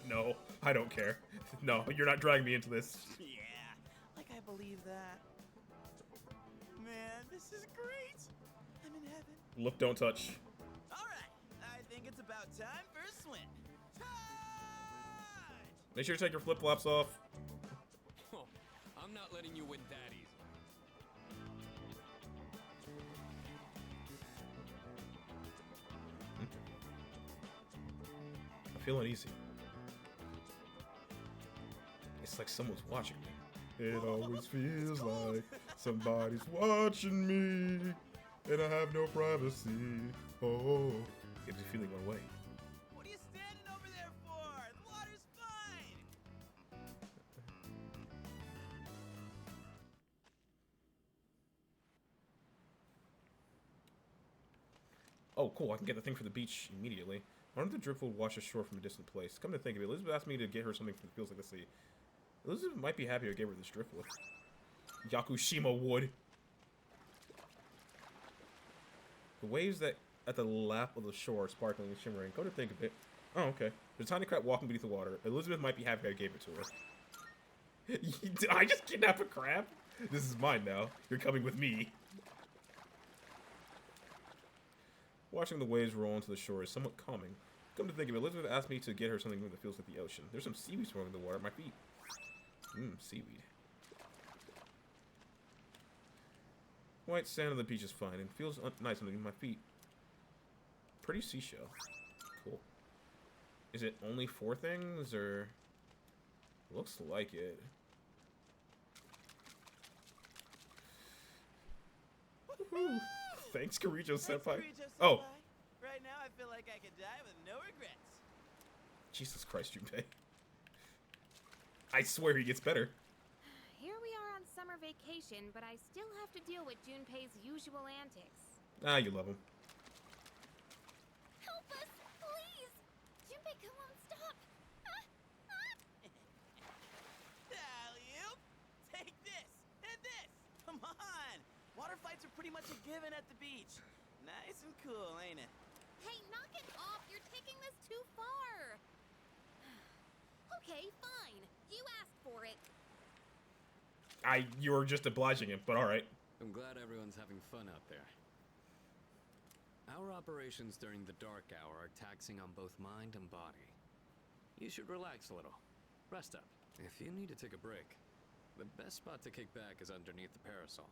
No, I don't care. No, you're not dragging me into this. Yeah, like I believe that. Man, this is great. I'm in heaven. Look, don't touch. All right, I think it's about time for a swim. Time! Make sure to take your flip-flops off. Oh, I'm not letting you win that easy. I feel uneasy. It's like someone's watching me. It always feels like somebody's watching me, and I have no privacy. Oh, gives you feeling one way. What are you standing over there for? The water's fine. Oh, cool, I can get the thing for the beach immediately. Why don't the Driftwood watch the shore from a distant place? Come to think of it, Elizabeth asked me to get her something from the fields like the sea. Elizabeth might be happy I gave her this Driftwood. Yakushima wood. The waves that at the lap of the shore, sparkling and shimmering. Go to think of it. Oh, okay. There's a tiny crab walking beneath the water. Elizabeth might be happy I gave it to her. Did I just kidnap a crab? This is mine now. You're coming with me. Watching the waves roll onto the shore is somewhat calming. Come to think of it, Elizabeth asked me to get her something from the fields of the ocean. There's some seaweed swimming in the water at my feet. Seaweed. White sand on the beach is fine and feels nice underneath my feet. Pretty seashell. Cool. Is it only 4 things, or... Looks like it. Woohoo! Thanks, Kirijo-senpai. Oh! Right now I feel like I could die with no regrets. Jesus Christ, Junpei. I swear he gets better. Here we are on summer vacation, but I still have to deal with Junpei's usual antics. Ah, you love him. Help us, please! Junpei, come on, stop! Alley-oop! Take this and this! Come on! Water fights are pretty much a given at the beach. Nice and cool, ain't it? Hey, knock it off! You're taking this too far! Okay, fine. You asked for it. You're just obliging him, but alright. I'm glad everyone's having fun out there. Our operations during the dark hour are taxing on both mind and body. You should relax a little. Rest up. If you need to take a break, the best spot to kick back is underneath the parasol.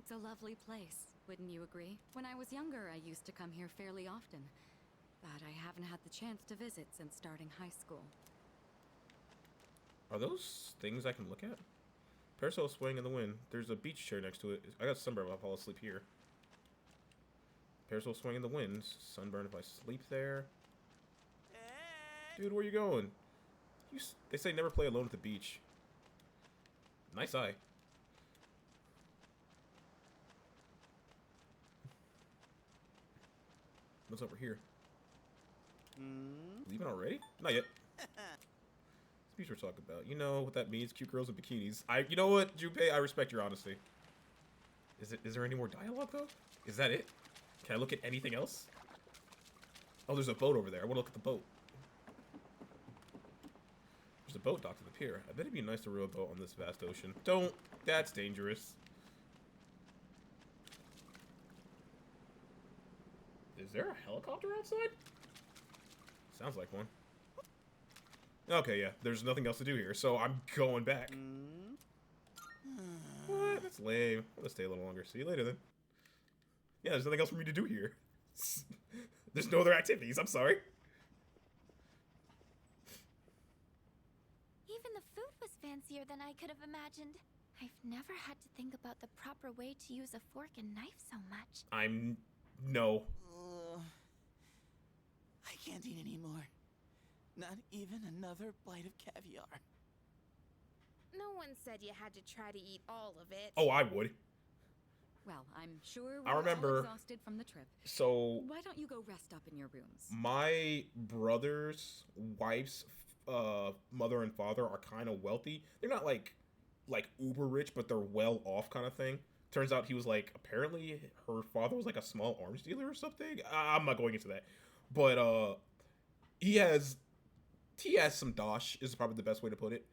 It's a lovely place, wouldn't you agree? When I was younger, I used to come here fairly often, but I haven't had the chance to visit since starting high school. Are those things I can look at? Parasol swaying in the wind. There's a beach chair next to it. I got sunburn if I fall asleep here. Parasol swaying in the wind. Sunburn if I sleep there. Dude, where you going? They say never play alone at the beach. Nice eye. What's over here? Leaving already? Not yet. Speech we're talking about. You know what that means? Cute girls in bikinis. You know what, Junpei? I respect your honesty. Is there any more dialogue though? Is that it? Can I look at anything else? Oh, there's a boat over there. I want to look at the boat. There's a boat docked to the pier. I bet it'd be nice to row a boat on this vast ocean. Don't. That's dangerous. Is there a helicopter outside? Sounds like one. Okay, yeah. There's nothing else to do here, so I'm going back. What? That's lame. I'm gonna stay a little longer. See you later, then. Yeah, there's nothing else for me to do here. There's no other activities. I'm sorry. Even the food was fancier than I could have imagined. I've never had to think about the proper way to use a fork and knife so much. No. I can't eat anymore. Not even another bite of caviar. No one said you had to try to eat all of it. Oh, I would. Well, I'm sure I we're remember. all exhausted from the trip. So Why don't you go rest up in your rooms? my brother's wife's mother and father are kind of wealthy. They're not like uber rich, but they're well off kind of thing. Turns out he was like, apparently her father was like a small arms dealer or something. I'm not going into that. But he has some dosh is probably the best way to put it.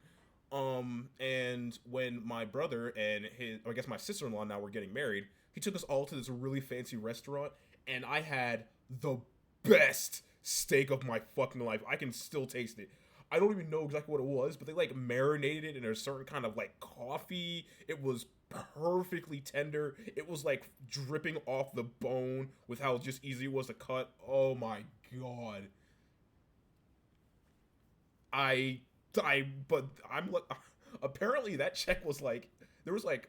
And when my brother and I guess my sister-in-law now were getting married, he took us all to this really fancy restaurant, and I had the best steak of my fucking life. I can still taste it. I don't even know exactly what it was, but they like marinated it in a certain kind of like coffee. It was perfectly tender. It was like dripping off the bone with how just easy it was to cut. Oh my god. But I'm like, apparently that check was like, there was like,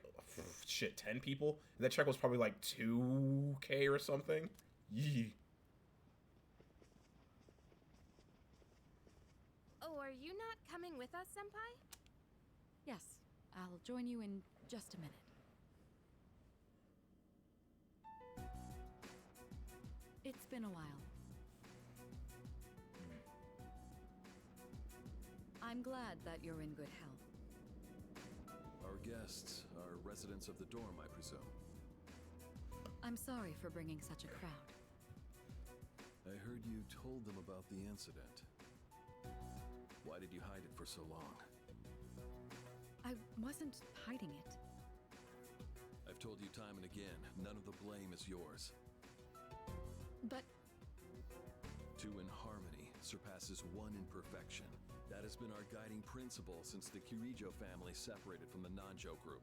10 people. And that check was probably like 2K or something. Yee. Oh, are you not coming with us, Senpai? Yes, I'll join you in just a minute. It's been a while. I'm glad that you're in good health. Our guests are residents of the dorm, I presume. I'm sorry for bringing such a crowd. I heard you told them about the incident. Why did you hide it for so long? I wasn't hiding it. I've told you time and again, none of the blame is yours. But Two in harmony surpasses one in perfection. That has been our guiding principle since the Kirijo family separated from the Nanjo group.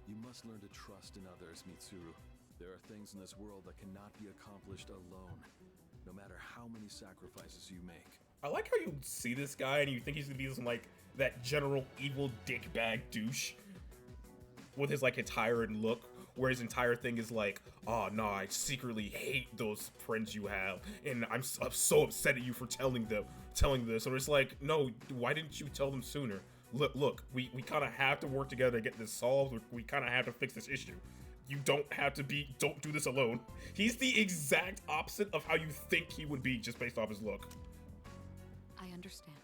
You must learn to trust in others, Mitsuru. There are things in this world that cannot be accomplished alone, no matter how many sacrifices you make. I like how you see this guy and you think he's gonna be some like that general evil dickbag douche with his like attire and look, where his entire thing is like, oh no, I secretly hate those friends you have, and I'm so upset at you for telling this. And it's like, no, why didn't you tell them sooner? Look, we kind of have to work together to get this solved. We kind of have to fix this issue. You don't do this alone. He's the exact opposite of how you think he would be just based off his look. I understand.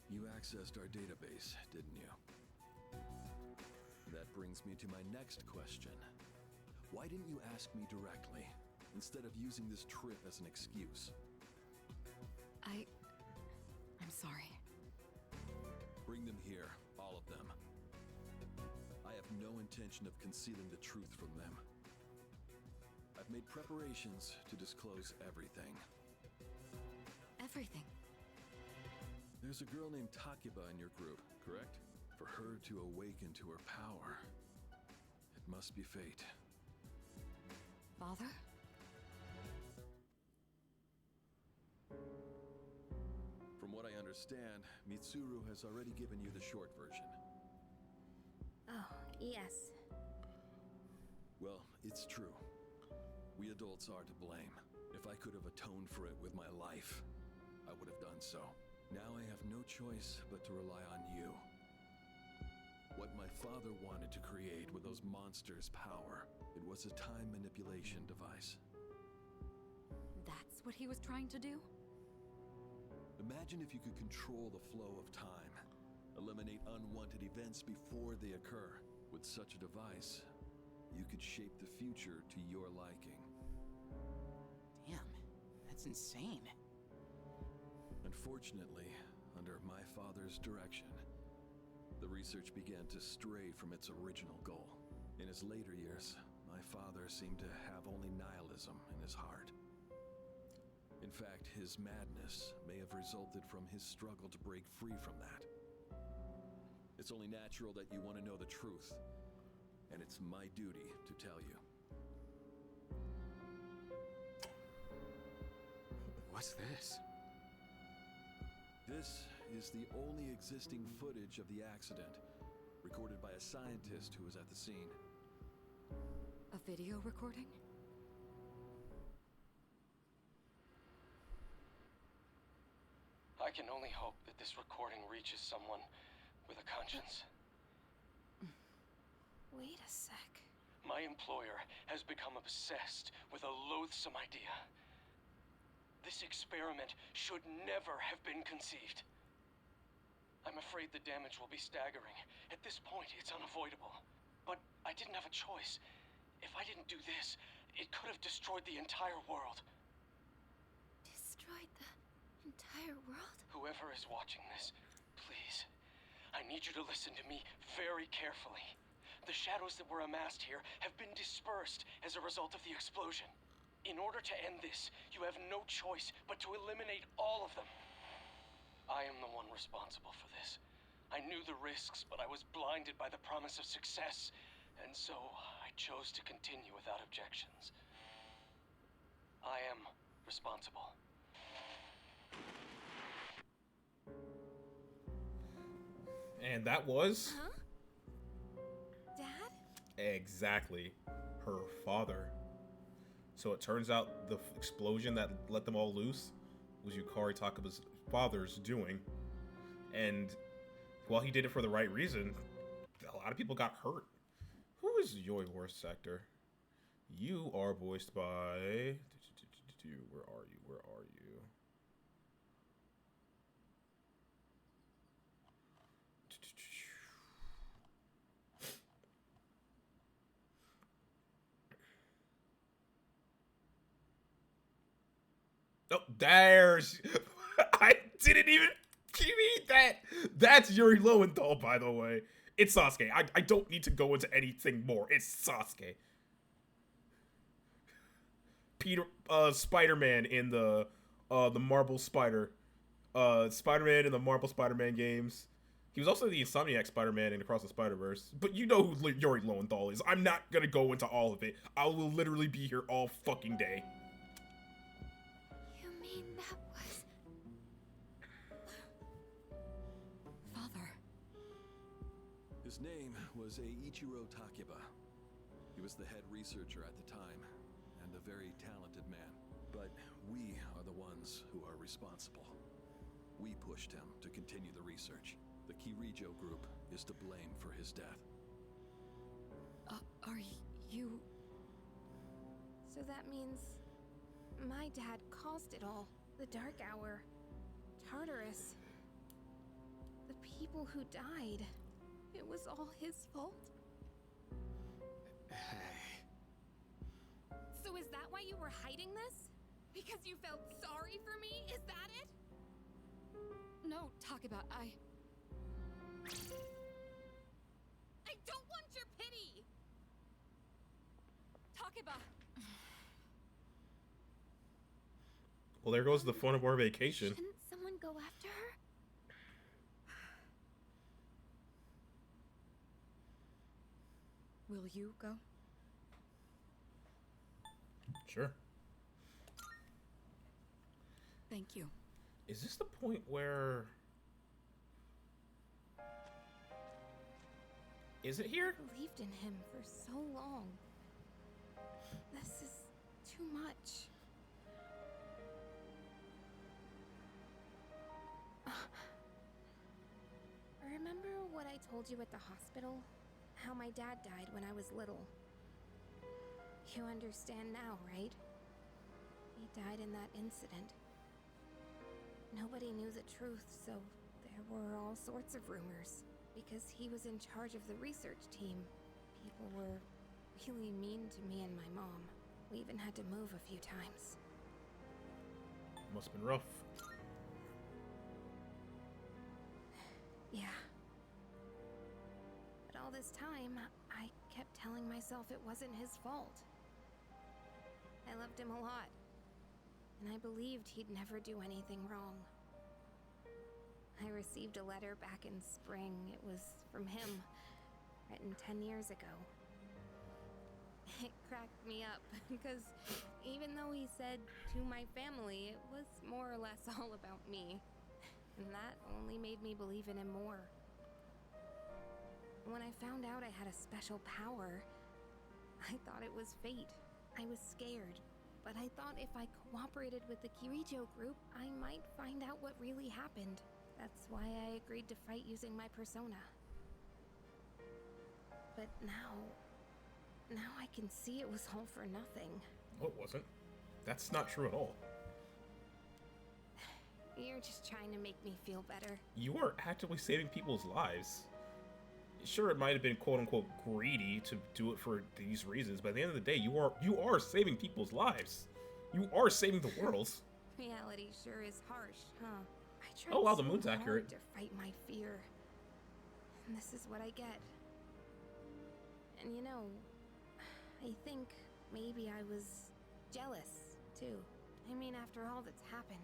You accessed our database, didn't you? That brings me to my next question. Why didn't you ask me directly, instead of using this trip as an excuse? I'm sorry. Bring them here, all of them. I have no intention of concealing the truth from them. I've made preparations to disclose everything. Everything. There's a girl named Takiba in your group, correct? For her to awaken to her power, it must be fate. Father? From what I understand, Mitsuru has already given you the short version. Oh, yes. Well, it's true. We adults are to blame. If I could have atoned for it with my life, I would have done so. Now I have no choice but to rely on you. What my father wanted to create with those monsters' power, it was a time manipulation device. That's what he was trying to do? Imagine if you could control the flow of time, eliminate unwanted events before they occur. With such a device, you could shape the future to your liking. Damn, that's insane. Unfortunately, under my father's direction, the research began to stray from its original goal. In his later years, my father seemed to have only nihilism in his heart. In fact, his madness may have resulted from his struggle to break free from that. It's only natural that you want to know the truth, and it's my duty to tell you. What's this? This is the only existing footage of the accident, recorded by a scientist who was at the scene. A video recording? I can only hope that this recording reaches someone with a conscience. Wait a sec. My employer has become obsessed with a loathsome idea. This experiment should never have been conceived. I'm afraid the damage will be staggering. At this point, it's unavoidable. But I didn't have a choice. If I didn't do this, it could have destroyed the entire world. Destroyed the entire world? Whoever is watching this, please, I need you to listen to me very carefully. The shadows that were amassed here have been dispersed as a result of the explosion. In order to end this, you have no choice but to eliminate all of them. I am the one responsible for this. I knew the risks, but I was blinded by the promise of success, and so I chose to continue without objections. I am responsible. And that was... Huh? Dad? Exactly. Her father. So it turns out the explosion that let them all loose was Yukari Takaba's father's doing. And while he did it for the right reason, a lot of people got hurt. Who is Yoi Worst Sector? You are voiced by... Where are you? Where are you? Oh, there's... I didn't even... You mean that? That's Yuri Lowenthal, by the way. It's Sasuke. I don't need to go into anything more. It's Sasuke. Peter, Spider-Man in the Marvel Spider. Spider-Man in the Marvel Spider-Man games. He was also the Insomniac Spider-Man in Across the Spider-Verse. But you know who Yuri Lowenthal is. I'm not gonna go into all of it. I will literally be here all fucking day. You mean that was... Father. His name was Eiichiro Takeba. He was the head researcher at the time, and a very talented man. But we are the ones who are responsible. We pushed him to continue the research. The Kirijo group is to blame for his death. Are you... So that means... my dad caused it all. The Dark Hour. Tartarus. The people who died. It was all his fault? So is that why you were hiding this? Because you felt sorry for me? Is that it? No, Takeba, I don't want your pity! Takeba! Well, there goes the fun of our vacation. Shouldn't someone go after her? Will you go? Sure. Thank you. Is this the point where... Is it here? I believed in him for so long. This is too much. Remember what I told you at the hospital? How my dad died when I was little. You understand now, right? He died in that incident. Nobody knew the truth, so there were all sorts of rumors. Because he was in charge of the research team, people were really mean to me and my mom. We even had to move a few times. Must have been rough. Yeah. But all this time, I kept telling myself it wasn't his fault. I loved him a lot, and I believed he'd never do anything wrong. I received a letter back in spring. It was from him, written 10 years ago. It cracked me up, because even though he said to my family, it was more or less all about me. And that only made me believe in him more. When I found out I had a special power, I thought it was fate. I was scared, but I thought if I cooperated with the Kirijo group, I might find out what really happened. That's why I agreed to fight using my persona. But now I can see it was all for nothing. Oh, it wasn't. That's not true at all. You're just trying to make me feel better. You are actively saving people's lives. Sure, it might have been quote-unquote greedy to do it for these reasons, but at the end of the day, you are saving people's lives. You are saving the world. Reality sure is harsh, huh? I tried Oh wow, the so moon's hard accurate. to fight my fear. And this is what I get. And you know, I think maybe I was jealous, too. I mean, after all that's happened.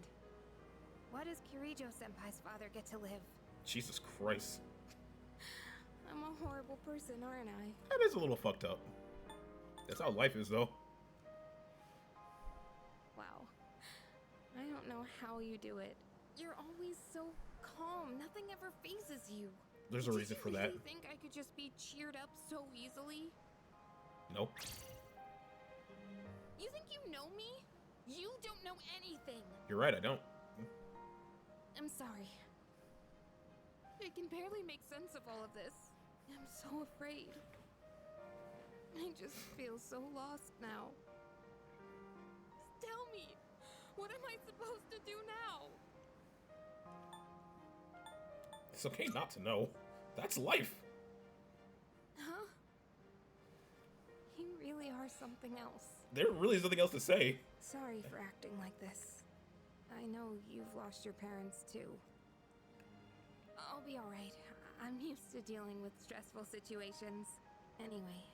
Why does Kirijo-senpai's father get to live? Jesus Christ. I'm a horrible person, aren't I? That is a little fucked up. That's how life is, though. Wow. I don't know how you do it. You're always so calm. Nothing ever phases you. There's a reason for that. Do you think I could just be cheered up so easily? Nope. You think you know me? You don't know anything. You're right, I don't. I'm sorry. I can barely make sense of all of this. I'm so afraid. I just feel so lost now. Tell me, what am I supposed to do now? It's okay not to know. That's life. Huh? You really are something else. There really is nothing else to say. Sorry for acting like this. I know you've lost your parents too. I'll be alright. I'm used to dealing with stressful situations. Anyway,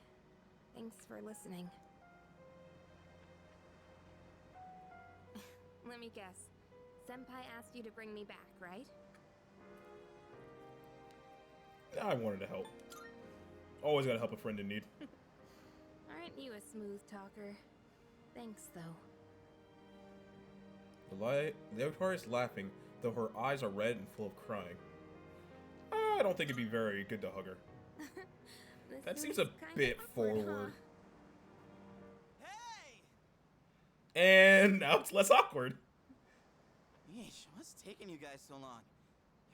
thanks for listening. Let me guess. Senpai asked you to bring me back, right? I wanted to help. Always gotta help a friend in need. Aren't you a smooth talker? Thanks, though. The avatar is laughing, though her eyes are red and full of crying. I don't think it'd be very good to hug her. That seems a bit forward. Hey! And now it's less awkward. Yeesh, what's taking you guys so long?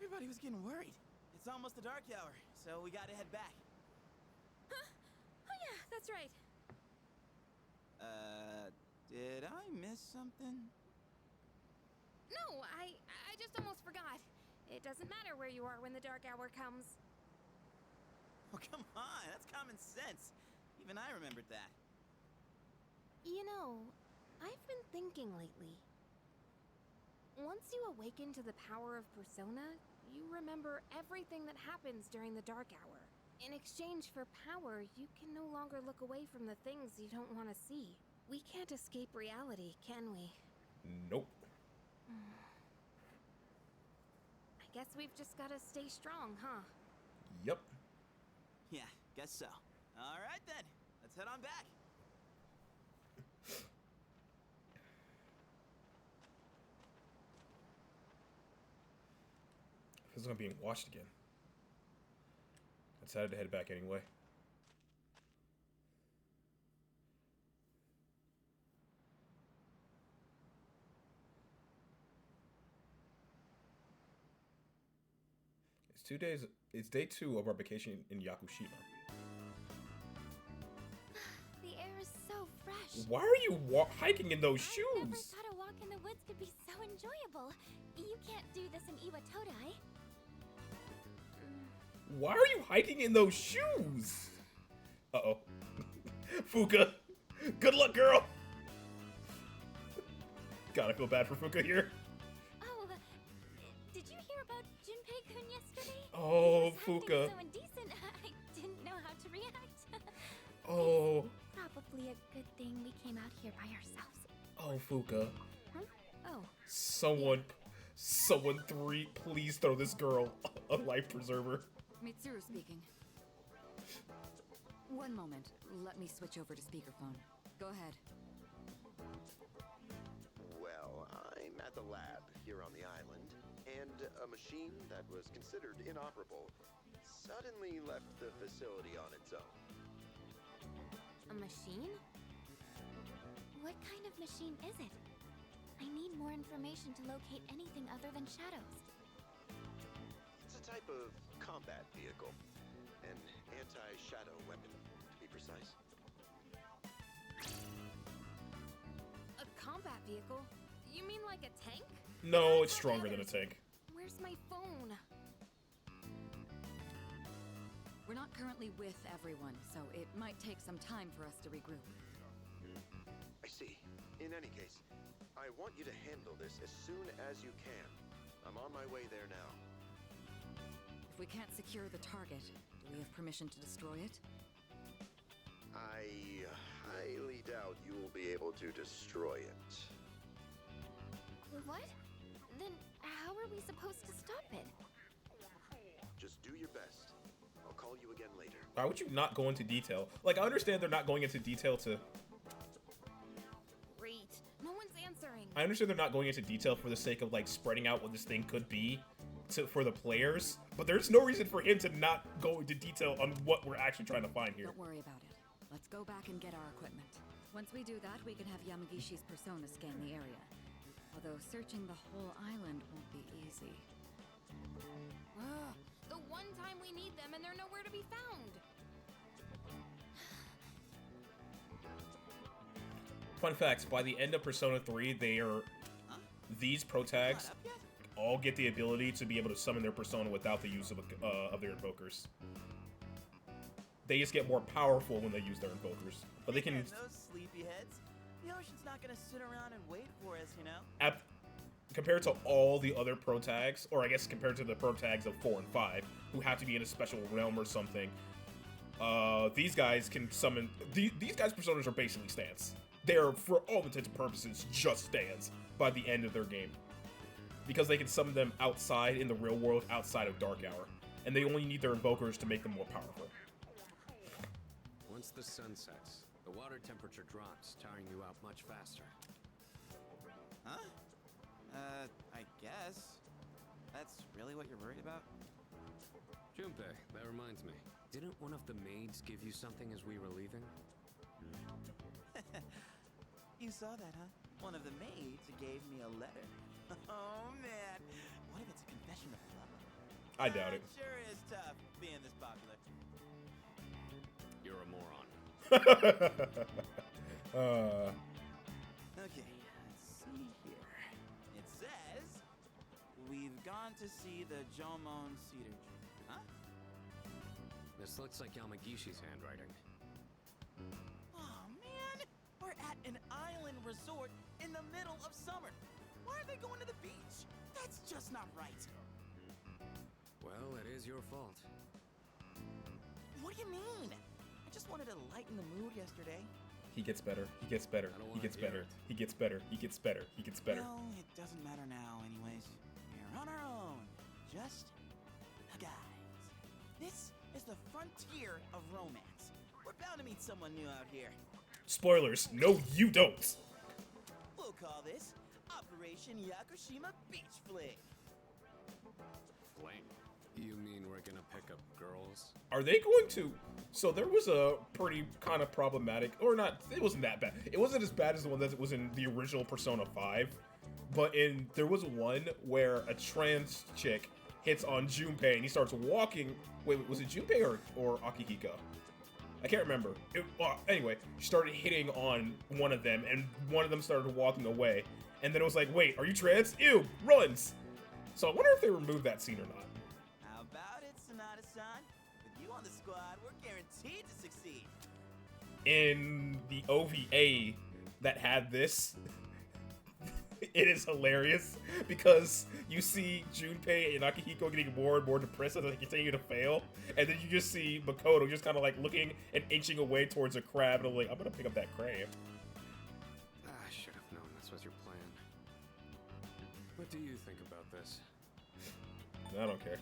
Everybody was getting worried. It's almost the dark hour, so we gotta head back. Huh? Oh yeah, that's right. Did I miss something? No, I just almost forgot. It doesn't matter where you are when the dark hour comes. Oh, come on, that's common sense. Even I remembered that. You know, I've been thinking lately. Once you awaken to the power of Persona, you remember everything that happens during the dark hour. In exchange for power, you can no longer look away from the things you don't want to see. We can't escape reality, can we? Nope. I guess we've just gotta stay strong, huh? Yep. Yeah, guess so. All right then, let's head on back. Feels like I'm being watched again. I decided to head back anyway. It's day 2 of our vacation in Yakushima. The air is so fresh. Why are you hiking in those shoes? I never thought a walk in the woods could be so enjoyable. You can't do this in Iwatodai. Why are you hiking in those shoes? Uh-oh. Fuka. Good luck, girl. God, I feel bad for Fuka here. Oh, did you hear about Junpei-kun yesterday? Oh, He was Fuka. acting so indecent, I didn't know how to react. Oh. Probably a good thing we came out here by ourselves. Oh, Fuka. Huh? Oh. Someone, please throw this girl a life preserver. Mitsuru speaking. One moment. Let me switch over to speakerphone. Go ahead. Well, I'm at the lab here on the island, and a machine that was considered inoperable suddenly left the facility on its own. A machine? What kind of machine is it? I need more information to locate anything other than shadows. It's a type of combat vehicle. An anti-shadow weapon, to be precise. A combat vehicle? You mean like a tank? No, it's stronger than a tank. Where's my phone? We're not currently with everyone, so it might take some time for us to regroup. I see. In any case, I want you to handle this as soon as you can. I'm on my way there now. If we can't secure the target, do we have permission to destroy it? I highly doubt you will be able to destroy it. What? Then how are we supposed to stop it? Just do your best. I'll call you again later. Why would you not go into detail? Like, I understand they're not going into detail to... Great. No one's answering. I understand they're not going into detail for the sake of, like, spreading out what this thing could be for the players, but there's no reason for him to not go into detail on what we're actually trying to find here. Don't worry about it. Let's go back and get our equipment. Once we do that, we can have Yamagishi's persona scan the area. Although searching the whole island won't be easy. The one time we need them and they're nowhere to be found. Fun fact, by the end of Persona 3, these protags all get the ability to be able to summon their persona without the use of their invokers. They just get more powerful when they use their invokers. But they can... Those sleepyheads. The ocean's not gonna sit around and wait for us, you know? Compared to all the other protags, or I guess compared to the protags of 4 and 5, who have to be in a special realm or something, these guys can summon... These guys' personas are basically stands. They're, for all intents and purposes, just stands by the end of their game. Because they can summon them outside in the real world, outside of Dark Hour. And they only need their invokers to make them more powerful. Once the sun sets, the water temperature drops, tiring you out much faster. Huh? I guess. That's really what you're worried about? Junpei, that reminds me. Didn't one of the maids give you something as we were leaving? You saw that, huh? One of the maids gave me a letter. Oh, man. What if it's a confession of love? I doubt it. Sure is tough being this popular. You're a moron. Okay, let's see here. It says, we've gone to see the Jomon Cedar Tree. Huh? This looks like Yamagishi's handwriting. Oh, man! We're at an island resort in the middle of summer. Why are they going to the beach? That's just not right. Well, it is your fault. What do you mean? I just wanted to lighten the mood yesterday. He gets better. He gets better. He gets better. He gets better. He gets better. He gets better. Well, it doesn't matter now anyways. We're on our own. Just the guys. This is the frontier of romance. We're bound to meet someone new out here. Spoilers. No, you don't. We'll call this Operation Yakushima Beach Fling. Fling? You mean we're gonna pick up girls? Are they going to? So there was a pretty kind of problematic, or not, it wasn't that bad. It wasn't as bad as the one that was in the original Persona 5. But there was one where a trans chick hits on Junpei and he starts walking. Wait, was it Junpei or Akihiko? I can't remember. Anyway, she started hitting on one of them and one of them started walking away. And then it was like, wait, are you trans? Ew, runs. So I wonder if they removed that scene or not. How about it, Sonata-san? With you on the squad, we're guaranteed to succeed. In the OVA that had this, it is hilarious because you see Junpei and Akihiko getting more and more depressed as they continue to fail, and then you just see Makoto just kind of like looking and inching away towards a crab, and I'm like, I'm gonna pick up that crab. I should have known this was your plan. What do you think about this? I don't care.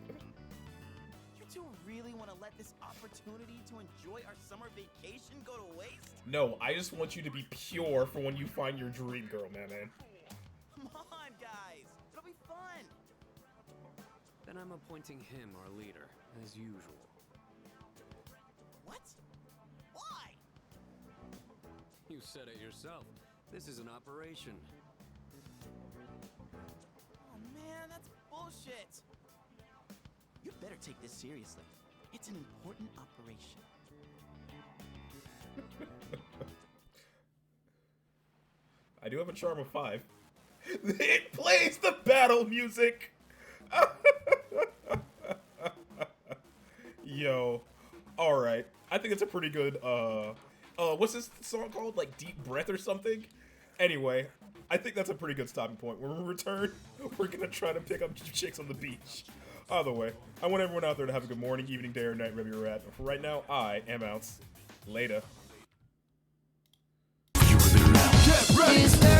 You two really want to let this opportunity to enjoy our summer vacation go to waste? No, I just want you to be pure for when you find your dream girl, man. Come on, guys. It'll be fun. Then I'm appointing him our leader, as usual. What? Why? You said it yourself. This is an operation. Oh man, that's bullshit. You better take this seriously. It's an important operation. I do have a charm of 5. It plays the battle music! Yo. Alright. I think it's a pretty good, what's this song called? Like Deep Breath or something? Anyway, I think that's a pretty good stopping point. When we return, we're gonna try to pick up chicks on the beach. Either way, I want everyone out there to have a good morning, evening, day, or night, wherever you're at. But for right now, I am out. Later. Get ready!